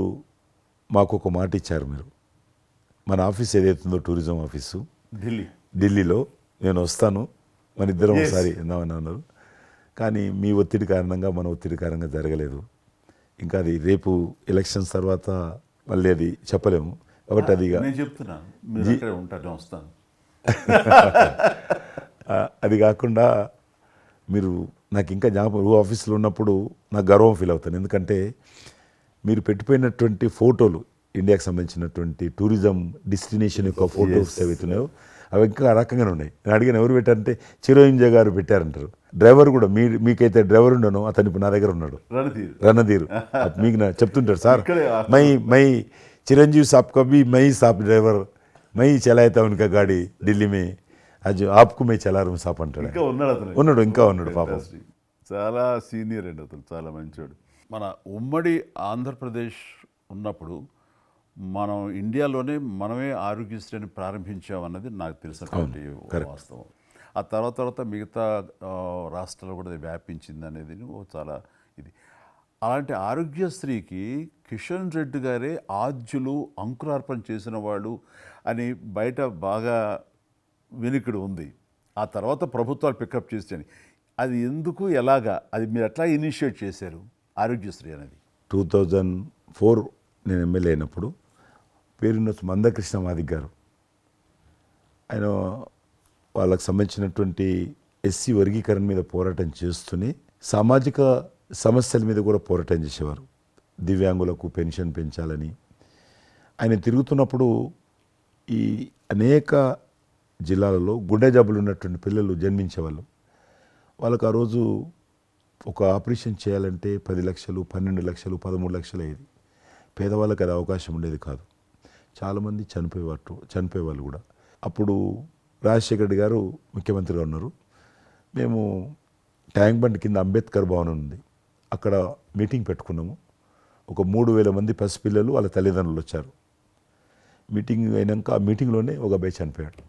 మాకు ఒక మాట ఇచ్చారు, మీరు మన ఆఫీస్ ఏదైతుందో టూరిజం ఆఫీసు ఢిల్లీలో నేను వస్తాను, మన ఇద్దరం ఒకసారి ఎందామని అన్నారు. కానీ మీ ఒత్తిడి కారణంగా మన ఒత్తిడి కారణంగా జరగలేదు. ఇంకా అది రేపు ఎలక్షన్స్ తర్వాత మళ్ళీ అది చెప్పలేము కాబట్టి అది నేను చెప్తున్నాను, మీరు అక్కడే ఉంటాను, వస్తాను. అది కాకుండా మీరు నాకు ఇంకా జ్ఞాపకం, ఆఫీస్లో ఉన్నప్పుడు నాకు గర్వం ఫీల్ అవుతాను. ఎందుకంటే మీరు పెట్టిపోయినటువంటి ఫోటోలు, ఇండియాకి సంబంధించినటువంటి టూరిజం డెస్టినేషన్ యొక్క ఫోటోస్ ఏవైతున్నాయో అవి ఇంకా ఆ రకంగానే ఉన్నాయి. నేను అడిగిన ఎవరు పెట్టారంటే చిరంజీవి గారు పెట్టారంటారు. డ్రైవర్ కూడా మీకైతే డ్రైవర్ ఉండను, అతను ఇప్పుడు నా దగ్గర ఉన్నాడు, రణధీర్. మీకు చెప్తుంటాడు, సార్ మై చిరంజీవి సాబ్ కभी మై సాబ్ డ్రైవర్ మై చలాయితా ఉనకా గాడి ఢిల్లీ మే అది ఆప్కు మే చలా రూమ్ సాప్ అంటాడు. ఇంకా ఉన్నాడు పాపం. చాలా సీనియర్ అండి అతను, చాలా మంచోడు. మన ఉమ్మడి ఆంధ్రప్రదేశ్ ఉన్నప్పుడు మనం ఇండియాలోనే మనమే ఆరోగ్యశ్రీని ప్రారంభించామన్నది నాకు తెలిసినటువంటి వాస్తవం. ఆ తర్వాత మిగతా రాష్ట్రాలు కూడా వ్యాపించింది అనేది చాలా ఇది. అలాంటి ఆరోగ్యశ్రీకి కిషన్ రెడ్డి గారే ఆద్యులు, అంకురార్పణ చేసిన వాడు అని బయట బాగా వెనుకడు ఉంది. ఆ తర్వాత ప్రభుత్వాలు పికప్ చేసాయి. అది ఎందుకు, ఎలాగా, అది మీరు ఎట్లా ఇనిషియేట్ చేశారు ఆరోగ్యశ్రీ అనేది? 2004 నేను ఎమ్మెల్యే అయినప్పుడు పేరున్న మందకృష్ణ మాదిక్ గారు, ఆయన వాళ్ళకు సంబంధించినటువంటి ఎస్సీ వర్గీకరణ మీద పోరాటం చేస్తూనే సామాజిక సమస్యల మీద కూడా పోరాటం చేసేవారు. దివ్యాంగులకు పెన్షన్ పెంచాలని ఆయన తిరుగుతున్నప్పుడు ఈ అనేక జిల్లాలలో గుండె జబ్బులు ఉన్నటువంటి పిల్లలు జన్మించేవాళ్ళు. వాళ్ళకు ఆ రోజు ఒక ఆపరేషన్ చేయాలంటే 10 లక్షలు, 12 లక్షలు, 13 లక్షలు అయ్యేది. పేదవాళ్ళకి అది అవకాశం ఉండేది కాదు. చాలామంది చనిపోయేవాళ్ళు కూడా. అప్పుడు రాజశేఖర రెడ్డి గారు ముఖ్యమంత్రిగా ఉన్నారు. మేము ట్యాంక్ బండ్ కింద అంబేద్కర్ భవనం ఉంది, అక్కడ మీటింగ్ పెట్టుకున్నాము. ఒక 3000 మంది పసిపిల్లలు వాళ్ళ తల్లిదండ్రులు వచ్చారు. మీటింగ్ అయినాక ఆ మీటింగ్లోనే ఒక అబ్బాయి చనిపోయాడు.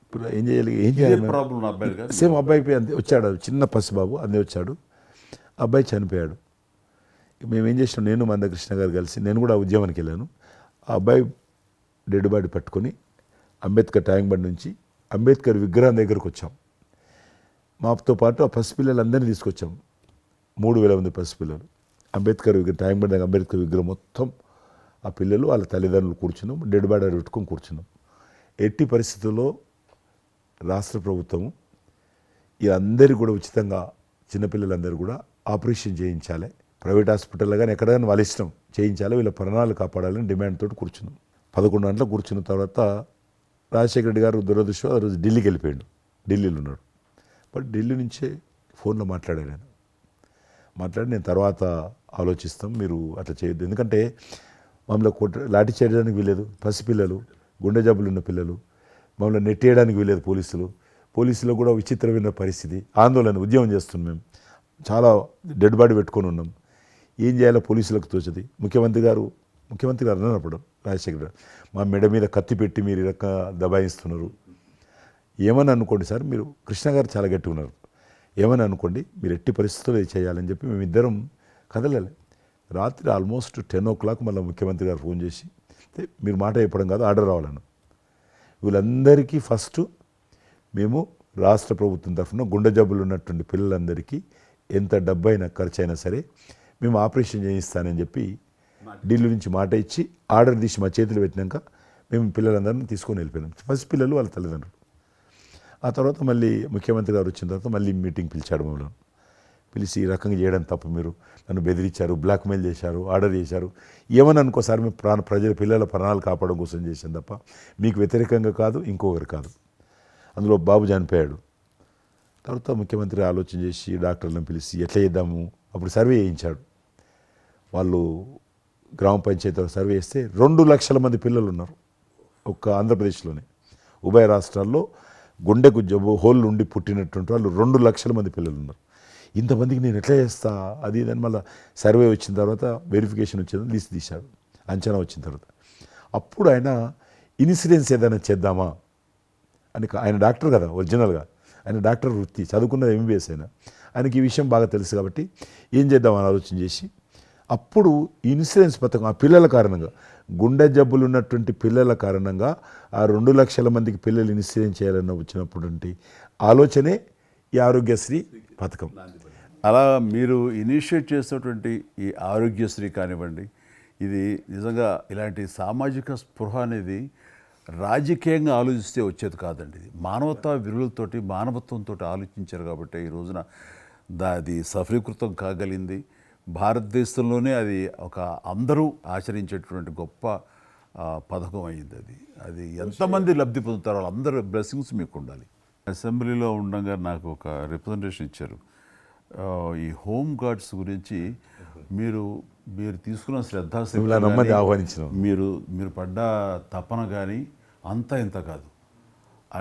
ఇప్పుడు ఏం చేయాలి? సేమ్ అబ్బాయి అంతే వచ్చాడు, చిన్న పసిబాబు అందే వచ్చాడు, అబ్బాయి చనిపోయాడు. మేము ఏం చేసినాం, నేను మందకృష్ణ గారు కలిసి, నేను కూడా ఉద్యమానికి వెళ్ళాను. ఆ అబ్బాయి డెడ్ బాడీ పట్టుకొని అంబేద్కర్ ట్యాంక్ బండ్ నుంచి అంబేద్కర్ విగ్రహం దగ్గరకు వచ్చాం. మాతో పాటు ఆ పసిపిల్లలందరినీ తీసుకొచ్చాం, 3000 మంది పసిపిల్లలు. అంబేద్కర్ ట్యాంక్ బండ్ దగ్గర అంబేద్కర్ విగ్రహం మొత్తం ఆ పిల్లలు వాళ్ళ తల్లిదండ్రులు కూర్చున్నాం, డెడ్ బాడీ పెట్టుకొని కూర్చున్నాం. ఎట్టి పరిస్థితుల్లో రాష్ట్ర ప్రభుత్వము అందరికీ కూడా ఉచితంగా చిన్నపిల్లలందరూ కూడా ఆపరేషన్ చేయించాలి, ప్రైవేట్ హాస్పిటల్లో కానీ ఎక్కడైనా వాళ్ళ ఇష్టం చేయించాలి, వీళ్ళ ప్రాణాలు కాపాడాలని డిమాండ్ తోటి కూర్చున్నాం. 11 గంటలకు కూర్చున్న తర్వాత రాజశేఖర రెడ్డి గారు దురదృష్టం ఆ రోజు ఢిల్లీకి వెళ్ళిపోయాడు, ఢిల్లీలో ఉన్నాడు. బట్ ఢిల్లీ నుంచే ఫోన్లో మాట్లాడాను నేను. నేను తర్వాత ఆలోచిస్తాం, మీరు అట్లా చేయొద్దు, ఎందుకంటే మమ్మల్ని లాఠీ చేయడానికి వీలేదు, పసిపిల్లలు, గుండె జబ్బులు ఉన్న పిల్లలు, మమ్మల్ని నెట్టేయడానికి వీలేదు పోలీసులో కూడా విచిత్రమైన పరిస్థితి, ఆందోళన, ఉద్యమం చేస్తున్నాం మేము, చాలా డెడ్ బాడీ పెట్టుకొని ఉన్నాం. ఏం చేయాలో పోలీసులకు తోచది. ముఖ్యమంత్రి గారు అన్నప్పుడు రాజశేఖర్ గారు మా మెడ మీద కత్తి పెట్టి మీరు ఈ రకంగా దబాయిస్తున్నారు, ఏమని అనుకోండి సార్, మీరు కృష్ణ గారు చాలా గట్టిగా ఉన్నారు, ఏమని అనుకోండి, మీరు ఎట్టి పరిస్థితుల్లో ఇది చేయాలని చెప్పి మేమిద్దరం కదలాలి. రాత్రి ఆల్మోస్ట్ 10 o'clock మళ్ళీ ముఖ్యమంత్రి గారు ఫోన్ చేసి, మీరు మాట చెప్పడం కాదు, ఆర్డర్ రావాలను. వీళ్ళందరికీ ఫస్ట్ మేము రాష్ట్ర ప్రభుత్వం తరఫున గుండె జబ్బులు ఉన్నటువంటి పిల్లలందరికీ ఎంత డబ్బు అయినా ఖర్చు అయినా సరే మేము ఆపరేషన్ చేయిస్తానని చెప్పి ఢిల్లీ నుంచి మాట ఇచ్చి ఆర్డర్ తీసి మా చేతులు పెట్టినాక మేము పిల్లలందరినీ తీసుకొని వెళ్ళిపోయినాం. ఫస్ట్ పిల్లలు వాళ్ళ తల్లిదండ్రులు. ఆ తర్వాత మళ్ళీ ముఖ్యమంత్రి గారు వచ్చిన తర్వాత మళ్ళీ మీటింగ్ పిలిచాడు మమ్మల్ని. పిలిచి ఈ రకంగా చేయడం తప్పు, మీరు నన్ను బెదిరించారు, బ్లాక్మెయిల్ చేశారు, ఆర్డర్ చేశారు, ఏమని అనుకోసారి మేము ప్రజల పిల్లల ప్రాణాలు కాపాడడం కోసం చేశాం తప్ప మీకు వ్యతిరేకంగా కాదు, ఇంకొకరు కాదు. అందులో బాబు చనిపోయాడు. తర్వాత ముఖ్యమంత్రి ఆలోచన చేసి డాక్టర్లను పిలిచి ఎట్లా చేద్దాము, అప్పుడు సర్వే చేయించాడు. వాళ్ళు గ్రామ పంచాయతీలో సర్వే చేస్తే 2 లక్షల మంది పిల్లలు ఉన్నారు ఒక్క ఆంధ్రప్రదేశ్లోనే. ఉభయ రాష్ట్రాల్లో గుండెకు జబ్బు హోళ్ళు ఉండి పుట్టినటువంటి వాళ్ళు 2 లక్షల మంది పిల్లలు ఉన్నారు. ఇంతమందికి నేను ఎట్లా చేస్తా అది ఇదని మళ్ళీ సర్వే వచ్చిన తర్వాత వెరిఫికేషన్ వచ్చిన లిస్ట్ తీశాడు, అంచనా వచ్చిన తర్వాత. అప్పుడు ఆయన ఇన్సూరెన్స్ ఏదైనా చేద్దామా అని, ఆయన డాక్టర్ కదా ఒరిజినల్గా, ఆయన డాక్టర్ వృత్తి చదువుకున్నది MBBS. ఆయనకి ఈ విషయం బాగా తెలుసు కాబట్టి ఏం చేద్దామని ఆలోచన చేసి అప్పుడు ఇన్సూరెన్స్ పథకం ఆ పిల్లల కారణంగా, గుండె జబ్బులు ఉన్నటువంటి పిల్లల కారణంగా ఆ 2 లక్షల మందికి పిల్లలు ఇన్సూరెన్స్ చేయాలన్న వచ్చినటువంటి ఆలోచనే ఈ ఆరోగ్యశ్రీ పథకం. అలా మీరు ఇనిషియేట్ చేసినటువంటి ఈ ఆరోగ్యశ్రీ కానివ్వండి, ఇది నిజంగా ఇలాంటి సామాజిక స్పృహ అనేది రాజకీయంగా ఆలోచిస్తే వచ్చేది కాదండి. ఇది మానవతా విలువలతోటి మానవత్వంతో ఆలోచించారు కాబట్టి ఈ రోజున అది సఫలీకృతం కాగలిగింది. భారతదేశంలోనే అది ఒక అందరూ ఆచరించేటువంటి గొప్ప పథకం అయింది. అది ఎంతమంది లబ్ధి పొందుతారో వాళ్ళందరూ బ్లెస్సింగ్స్ మీకు ఉండాలి. అసెంబ్లీలో ఉండగా నాకు ఒక రిప్రజెంటేషన్ ఇచ్చారు. ఈ హోమ్ గార్డ్స్ గురించి మీరు తీసుకున్న శ్రద్ధాశక్తి ఆహ్వానించిన మీరు పడ్డ తపన కానీ అంతా ఇంత కాదు.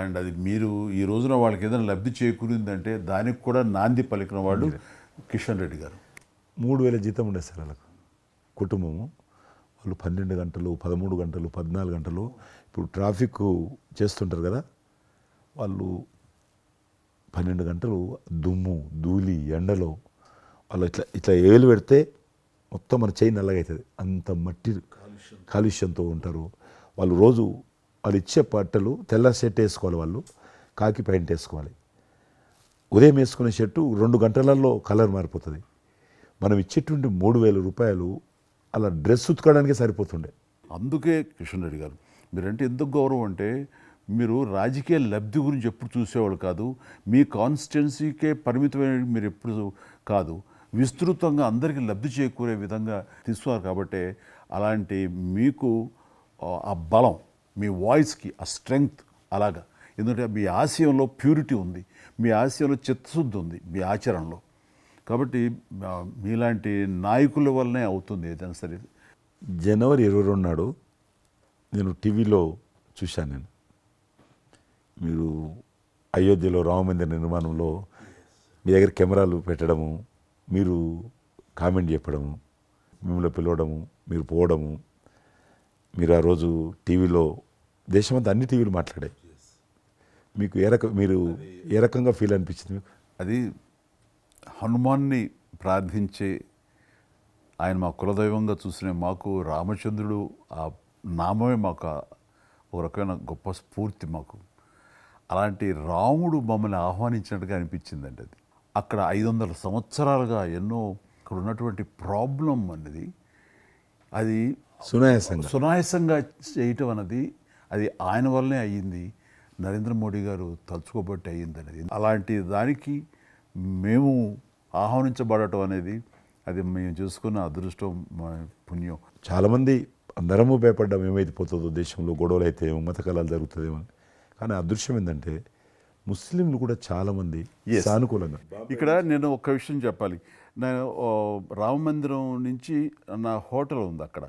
అండ్ అది మీరు ఈ రోజున వాళ్ళకి ఏదైనా లబ్ధి చేకూరిందంటే దానికి కూడా నాంది పలికిన వాళ్ళు కిషన్ రెడ్డి గారు. 3,000 జీతం ఉండేది సార్ వాళ్ళకు కుటుంబము. వాళ్ళు 12 గంటలు 13 గంటలు 14 గంటలు ఇప్పుడు ట్రాఫిక్ చేస్తుంటారు కదా, వాళ్ళు 12 గంటలు దుమ్ము ధూళి ఎండలో వాళ్ళు ఇట్లా ఏలు పెడితే మొత్తం మన చేయి నల్లగవుతుంది, అంత మట్టి కాలుష్యంతో ఉంటారు వాళ్ళు. రోజు వాళ్ళు ఇచ్చే బట్టలు తెల్ల షర్ట్ వేసుకోవాలి, వాళ్ళు కాకి ప్యాంట్ వేసుకోవాలి. ఉదయం వేసుకునే షర్టు 2 గంటలలో కలర్ మారిపోతుంది. మనం ఇచ్చేటువంటి 3,000 రూపాయలు అలా డ్రెస్ ఉతకడానికే సరిపోతుండే. అందుకే కిషన్ రెడ్డి గారు మీరంటే ఎందుకు గౌరవం అంటే, మీరు రాజకీయ లబ్ధి గురించి ఎప్పుడు చూసేవాళ్ళు కాదు, మీ కాన్స్టిట్యున్సీకే పరిమితమైన మీరు ఎప్పుడు కాదు, విస్తృతంగా అందరికీ లబ్ధి చేకూరే విధంగా తీసుకున్నారు. కాబట్టి అలాంటి మీకు ఆ బలం, మీ వాయిస్కి ఆ స్ట్రెంగ్త్ అలాగా. ఎందుకంటే మీ ఆశయంలో ప్యూరిటీ ఉంది, మీ ఆశయంలో చిత్తశుద్ధి ఉంది మీ ఆచరణలో. కాబట్టి మీలాంటి నాయకుల వల్లనే అవుతుంది ఏదైనా సరే. జనవరి 22 నాడు నేను టీవీలో చూశాను. మీరు అయోధ్యలో రామమందిర నిర్మాణంలో మీ దగ్గర కెమెరాలు పెట్టడము, మీరు కామెంట్ చెప్పడము, మిమ్మల్ని పిలవడము, మీరు పోవడము, మీరు ఆ రోజు టీవీలో దేశమంతా అన్ని టీవీలు మాట్లాడాయి. మీకు మీరు ఏ రకంగా ఫీల్ అనిపించింది మీకు? అది హనుమాన్ని ప్రార్థించే ఆయన మా కులదైవంగా చూసిన మాకు రామచంద్రుడు ఆ నామమే మాకు ఒక రకమైన గొప్ప స్ఫూర్తి మాకు. అలాంటి రాముడు మమ్మల్ని ఆహ్వానించినట్టుగా అనిపించిందండి. అది అక్కడ 500 సంవత్సరాలుగా ఎన్నో అక్కడ ఉన్నటువంటి ప్రాబ్లం అనేది అది సునాయాసంగా చేయటం అన్నది అది ఆయన వల్లనే అయ్యింది, నరేంద్ర మోడీ గారు తలుచుకోబట్టి అయ్యింది అనేది. అలాంటి దానికి మేము ఆహ్వానించబడటం అనేది అది మేము చూసుకున్న అదృష్టం, పుణ్యం. చాలామంది అందరము భయపడ్డాం ఏమైపోతుందో దేశంలో, గొడవలు అయితే మత కళాలు జరుగుతుందేమో. కానీ అదృశ్యం ఏంటంటే ముస్లింలు కూడా చాలామంది సానుకూలంగా. ఇక్కడ నేను ఒక విషయం చెప్పాలి. నేను రామ మందిరం నుంచి నా హోటల్ ఉంది అక్కడ,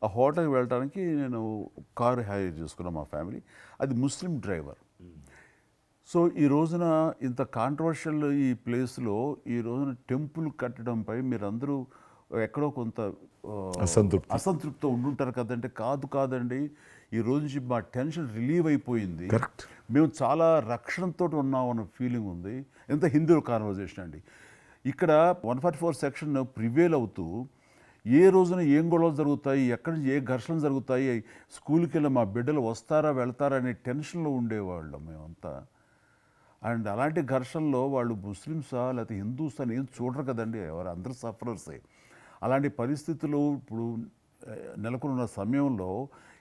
ఆ హోటల్కి వెళ్ళడానికి నేను కారు హైర్ చేసుకున్నాను మా ఫ్యామిలీ. అది ముస్లిం డ్రైవర్. సో ఈ రోజున ఇంత కాంట్రవర్షియల్ ఈ ప్లేస్లో ఈ రోజున టెంపుల్ కట్టడంపై మీరందరూ ఎక్కడో కొంత అసంతృప్తితో ఉండుంటారు కదంటే. కాదండి, ఈ రోజు నుంచి మా టెన్షన్ రిలీవ్ అయిపోయింది, కరెక్ట్. మేము చాలా రక్షణతో ఉన్నాం అన్న ఫీలింగ్ ఉంది. ఎంత హిందూ కాన్వర్జేషన్ అండి. ఇక్కడ 144 సెక్షన్ ప్రివేల్ అవుతూ ఏ రోజున ఏం గొడవలు జరుగుతాయి, ఎక్కడి నుంచి ఏ ఘర్షణలు జరుగుతాయి, స్కూల్కి వెళ్ళి మా బిడ్డలు వస్తారా వెళ్తారా అనే టెన్షన్లో ఉండేవాళ్ళం మేమంతా. అండ్ అలాంటి ఘర్షణలో వాళ్ళు ముస్లిమ్సా లేకపోతే హిందూస్ అని ఏం చూడరు కదండి, ఎవరు అందరూ సఫరర్సే. అలాంటి పరిస్థితులు ఇప్పుడు నెలకొన్న సమయంలో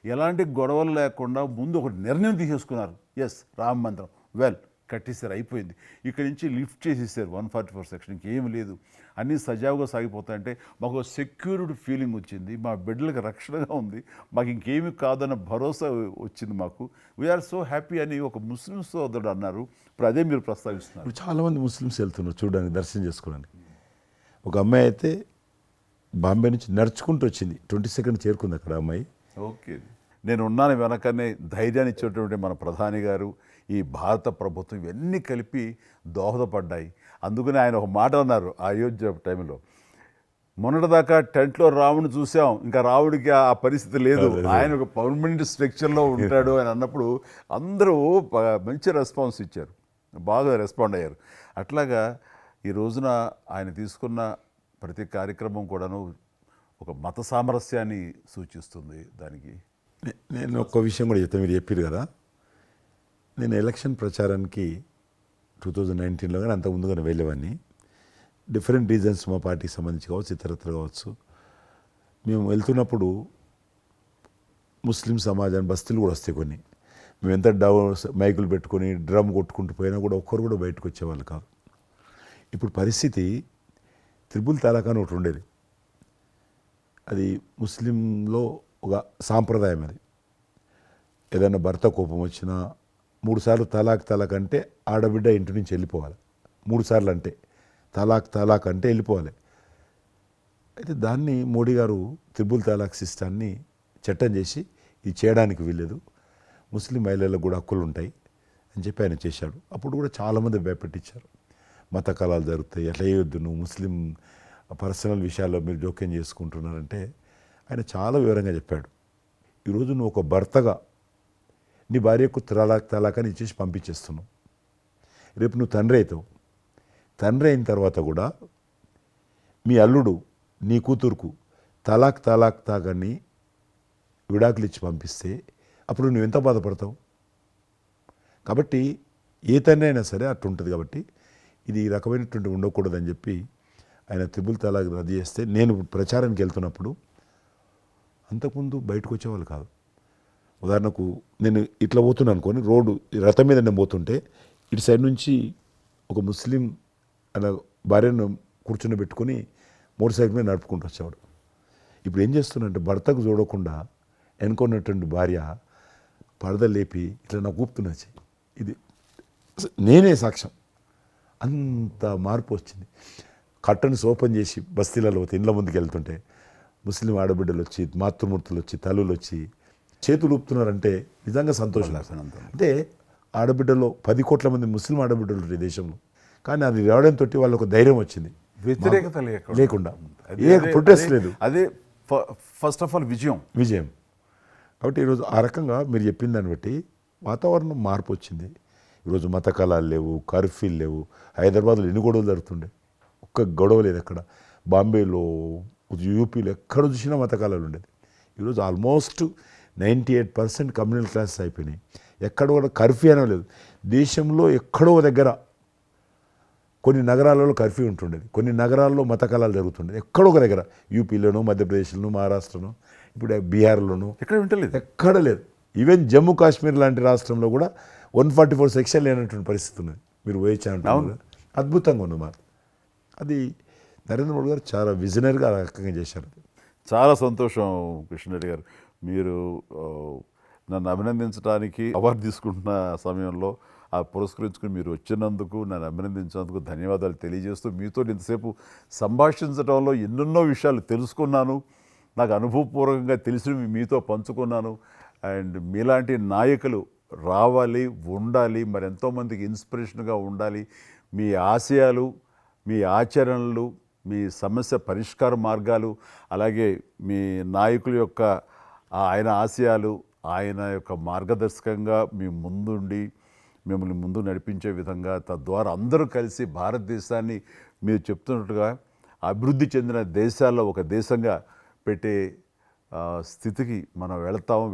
ఎలాంటి గొడవలు లేకుండా ముందు ఒక నిర్ణయం తీసేసుకున్నారు. ఎస్, రామ మందిరం వెల్ కట్టేసారు, అయిపోయింది. ఇక్కడి నుంచి లిఫ్ట్ చేసేసారు 144 సెక్షన్, ఇంకేం లేదు, అన్నీ సజావుగా సాగిపోతాయంటే మాకు సెక్యూర్డ్ ఫీలింగ్ వచ్చింది, మా బిడ్డలకు రక్షణగా ఉంది, మాకు ఇంకేమి కాదన్న భరోసా వచ్చింది మాకు. వీఆర్ సో హ్యాపీ అని ఒక ముస్లిం సోదరుడు అన్నారు. ఇప్పుడు అదే మీరు ప్రస్తావిస్తున్నారు. ఇప్పుడు చాలామంది ముస్లిమ్స్ వెళ్తున్నారు చూడడానికి, దర్శనం చేసుకోవడానికి. ఒక అమ్మాయి అయితే బాంబే నుంచి నడుచుకుంటూ వచ్చింది, 22nd చేరుకుంది అక్కడ అమ్మాయి. ఓకే, నేను ఉన్నాను వెనకనే ధైర్యాన్ని ఇచ్చేటువంటి మన ప్రధాని గారు, ఈ భారత ప్రభుత్వం ఇవన్నీ కలిపి దోహదపడ్డాయి. అందుకని ఆయన ఒక మాట అన్నారు అయోధ్య టైంలో, మొన్నటిదాకా టెంట్లో రాముని చూసాం, ఇంకా రావుడికి ఆ పరిస్థితి లేదు, ఆయన ఒక పర్మనెంట్ స్ట్రక్చర్లో ఉంటాడు అని అన్నప్పుడు అందరూ మంచి రెస్పాన్స్ ఇచ్చారు, బాగా రెస్పాండ్ అయ్యారు. అట్లాగా ఈ రోజున ఆయన తీసుకున్న ప్రతి కార్యక్రమం కూడాను ఒక మత సామరస్యాన్ని సూచిస్తుంది. దానికి నేను ఒక్క విషయం కూడా చెప్తాను, మీరు చెప్పారు కదా, నేను ఎలక్షన్ ప్రచారానికి 2019లో కానీ అంత ముందుగానే వెళ్ళేవాడిని. డిఫరెంట్ రీజన్స్ మా పార్టీకి సంబంధించి కావచ్చు, ఇతరత్ర కావచ్చు. మేము వెళ్తున్నప్పుడు ముస్లిం సమాజాన్ని బస్తీలు కూడా వస్తాయి కొన్ని, మేము ఎంత మైకులు పెట్టుకొని డ్రమ్ కొట్టుకుంటూ పోయినా కూడా ఒక్కరు కూడా బయటకు వచ్చేవాళ్ళు కాదు. ఇప్పుడు పరిస్థితి త్రిపుల్ తలాక్ అని ఒకటి ఉండేది, అది ముస్లింలో ఒక సాంప్రదాయం. అది ఏదైనా భర్త కోపం వచ్చినా 3 సార్లు తలాక్ అంటే ఆడబిడ్డ ఇంటి నుంచి వెళ్ళిపోవాలి. 3 సార్లు అంటే తలాక్ అంటే వెళ్ళిపోవాలి. అయితే దాన్ని మోడీ గారు త్రిపుల్ తలాక్ సిస్టాన్ని చట్టం చేసి ఇది చేయడానికి వీల్లేదు, ముస్లిం మహిళలకు కూడా హక్కులు ఉంటాయి అని చెప్పి ఆయన చేశాడు. అప్పుడు కూడా చాలామంది భయపెట్టించారు, మత కళాలు జరుగుతాయి, అట్లా వేయొద్దు, నువ్వు ముస్లిం పర్సనల్ విషయాల్లో మీరు జోక్యం చేసుకుంటున్నారంటే ఆయన చాలా వివరంగా చెప్పాడు. ఈరోజు నువ్వు ఒక భర్తగా నీ భార్యకు తలాక్ అని ఇచ్చేసి పంపించేస్తున్నావు. రేపు నువ్వు తండ్రి అవుతావు, తండ్రి అయిన తర్వాత కూడా మీ అల్లుడు నీ కూతురుకు తలాక్ అని విడాకులు ఇచ్చి పంపిస్తే అప్పుడు నువ్వు ఎంత బాధపడతావు? కాబట్టి ఏ తండ్రి అయినా సరే అట్లా ఉంటుంది. కాబట్టి ఇది ఈ రకమైనటువంటి ఉండకూడదని చెప్పి ఆయన త్రిపుల్ తలాక్ రద్దు చేస్తే, నేను ప్రచారానికి వెళ్తున్నప్పుడు అంతకుముందు బయటకు వచ్చేవాళ్ళు కాదు. ఉదాహరణకు నేను ఇట్లా పోతున్నాను అనుకోని, రోడ్డు రథం మీద నేను పోతుంటే ఇటు సైడ్ నుంచి ఒక ముస్లిం అలా భార్యను కూర్చుని పెట్టుకొని మోటార్ సైకిల్ మీద నడుపుకుంటూ వచ్చేవాడు. ఇప్పుడు ఏం చేస్తున్నంటే భర్తకు చూడకుండా ఎన్నుకున్నటువంటి భార్య పరద లేపి ఇట్లా నాకు ఊపుతున్నచ్చి, ఇది నేనే సాక్ష్యం, అంత మార్పు వచ్చింది. కర్టన్స్ ఓపెన్ చేసి బస్తీలలో ఇండ్ల ముందుకు వెళ్తుంటే ముస్లిం ఆడబిడ్డలు వచ్చి, మాతృమూర్తులు వచ్చి, తల్లులు వచ్చి చేతులు ఊపుతున్నారంటే నిజంగా సంతోషం. అంటే ఆడబిడ్డలో 10 కోట్ల మంది ముస్లిం ఆడబిడ్డలు ఉంటారు ఈ దేశంలో, కానీ అది రావడంతో వాళ్ళకు ఒక ధైర్యం వచ్చింది, వ్యతిరేకత లేకుండా, ఏ ప్రొటెస్ట్ లేదు. అదే ఫస్ట్ ఆఫ్ ఆల్ విజయం. కాబట్టి ఈరోజు ఆ రకంగా మీరు చెప్పిన దాన్ని బట్టి వాతావరణం మార్పు వచ్చింది. ఈరోజు మత కళాలు లేవు, కర్ఫ్యూలు లేవు. హైదరాబాద్లో ఎన్ని గొడవలు జరుగుతుండే, ఒక్క గొడవ లేదు ఎక్కడ. బాంబేలో, యూపీలో ఎక్కడ చూసినా మత కళాలు ఉండేది. ఈరోజు ఆల్మోస్ట్ 98% కమ్యూనల్ క్లాసెస్ అయిపోయినాయి. ఎక్కడ కూడా కర్ఫ్యూ అనో లేదు. దేశంలో ఎక్కడో దగ్గర కొన్ని నగరాలలో కర్ఫ్యూ ఉంటుండేది, కొన్ని నగరాల్లో మత కళాలు జరుగుతుండేది. ఎక్కడో ఒక దగ్గర యూపీలోనూ, మధ్యప్రదేశ్లోనూ, మహారాష్ట్రలోనూ, ఇప్పుడు బీహార్లోనూ ఎక్కడ లేదు. ఈవెన్ జమ్మూ కాశ్మీర్ లాంటి రాష్ట్రంలో కూడా 144 సెక్షన్ లేనటువంటి పరిస్థితి ఉన్నది. మీరు వేయించాలంటే అద్భుతంగా ఉంది మాట. అది నరేంద్ర మోడీ గారు చాలా విజనరీగా ఆ రకంగా చేశారు. చాలా సంతోషం కృష్ణరెడ్డి గారు, మీరు నన్ను అభినందించడానికి అవార్డు తీసుకుంటున్న సమయంలో ఆ పురస్కరించుకుని మీరు వచ్చినందుకు, నన్ను అభినందించినందుకు ధన్యవాదాలు తెలియజేస్తూ, మీతో ఇంతసేపు సంభాషించడంలో ఎన్నెన్నో విషయాలు తెలుసుకున్నాను, నాకు అనుభవపూర్వకంగా తెలిసినవి మీతో పంచుకున్నాను. అండ్ మీలాంటి నాయకులు రావాలి, ఉండాలి, మరి ఎంతోమందికి ఇన్స్పిరేషన్గా ఉండాలి. మీ ఆశయాలు, మీ ఆచరణలు, మీ సమస్య పరిష్కార మార్గాలు, అలాగే మీ నాయకుల యొక్క ఆయన ఆశయాలు, ఆయన యొక్క మార్గదర్శకంగా మీ ముందుండి మిమ్మల్ని ముందు నడిపించే విధంగా, తద్వారా అందరూ కలిసి భారతదేశాన్ని మీరు చెప్తున్నట్టుగా అభివృద్ధి చెందిన దేశాల్లో ఒక దేశంగా పెట్టే స్థితికి మనం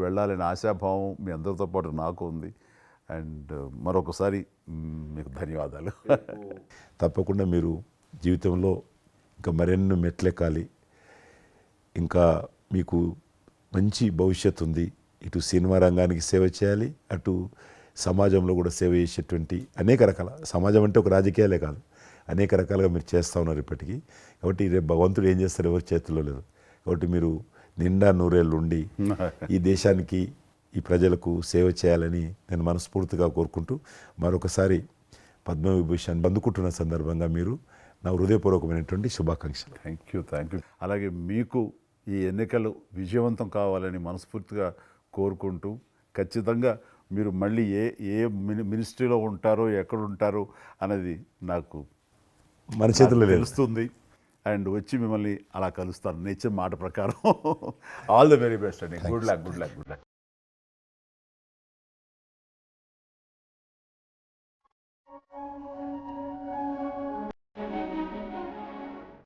వెళ్ళాలనే ఆశాభావం మీ అందరితో పాటు నాకు ఉంది. అండ్ మరొకసారి మీకు ధన్యవాదాలు. తప్పకుండా మీరు జీవితంలో ఇంకా మరెన్నో మెట్లెక్కాలి, ఇంకా మీకు మంచి భవిష్యత్తు ఉంది. ఇటు సినిమా రంగానికి సేవ చేయాలి, అటు సమాజంలో కూడా సేవ చేసేటువంటి అనేక రకాల, సమాజం అంటే ఒక రాజకీయాలే కాదు, అనేక రకాలుగా మీరు చేస్తూ ఉన్నారు ఇప్పటికీ. కాబట్టి రేపు భగవంతుడు ఏం చేస్తారు ఎవరి చేతుల్లో లేదు. కాబట్టి మీరు నిండా నూరేళ్ళు ఉండి ఈ దేశానికి, ఈ ప్రజలకు సేవ చేయాలని నేను మనస్ఫూర్తిగా కోరుకుంటూ, మరొకసారి పద్మవిభూషణ్ అందుకుంటున్న సందర్భంగా మీరు నా హృదయపూర్వకమైనటువంటి శుభాకాంక్షలు. Thank you. అలాగే మీకు ఈ ఎన్నికలు విజయవంతం కావాలని మనస్ఫూర్తిగా కోరుకుంటూ, ఖచ్చితంగా మీరు మళ్ళీ ఏ మినిస్ట్రీలో ఉంటారో, ఎక్కడ ఉంటారో అనేది నాకు మన చేతుల్లో తెలుస్తుంది. అండ్ వచ్చి మిమ్మల్ని అలా కలుస్తాను నేను ఇచ్చిన మాట ప్రకారం. ఆల్ ద వెరీ బెస్ట్ అండి. Good luck.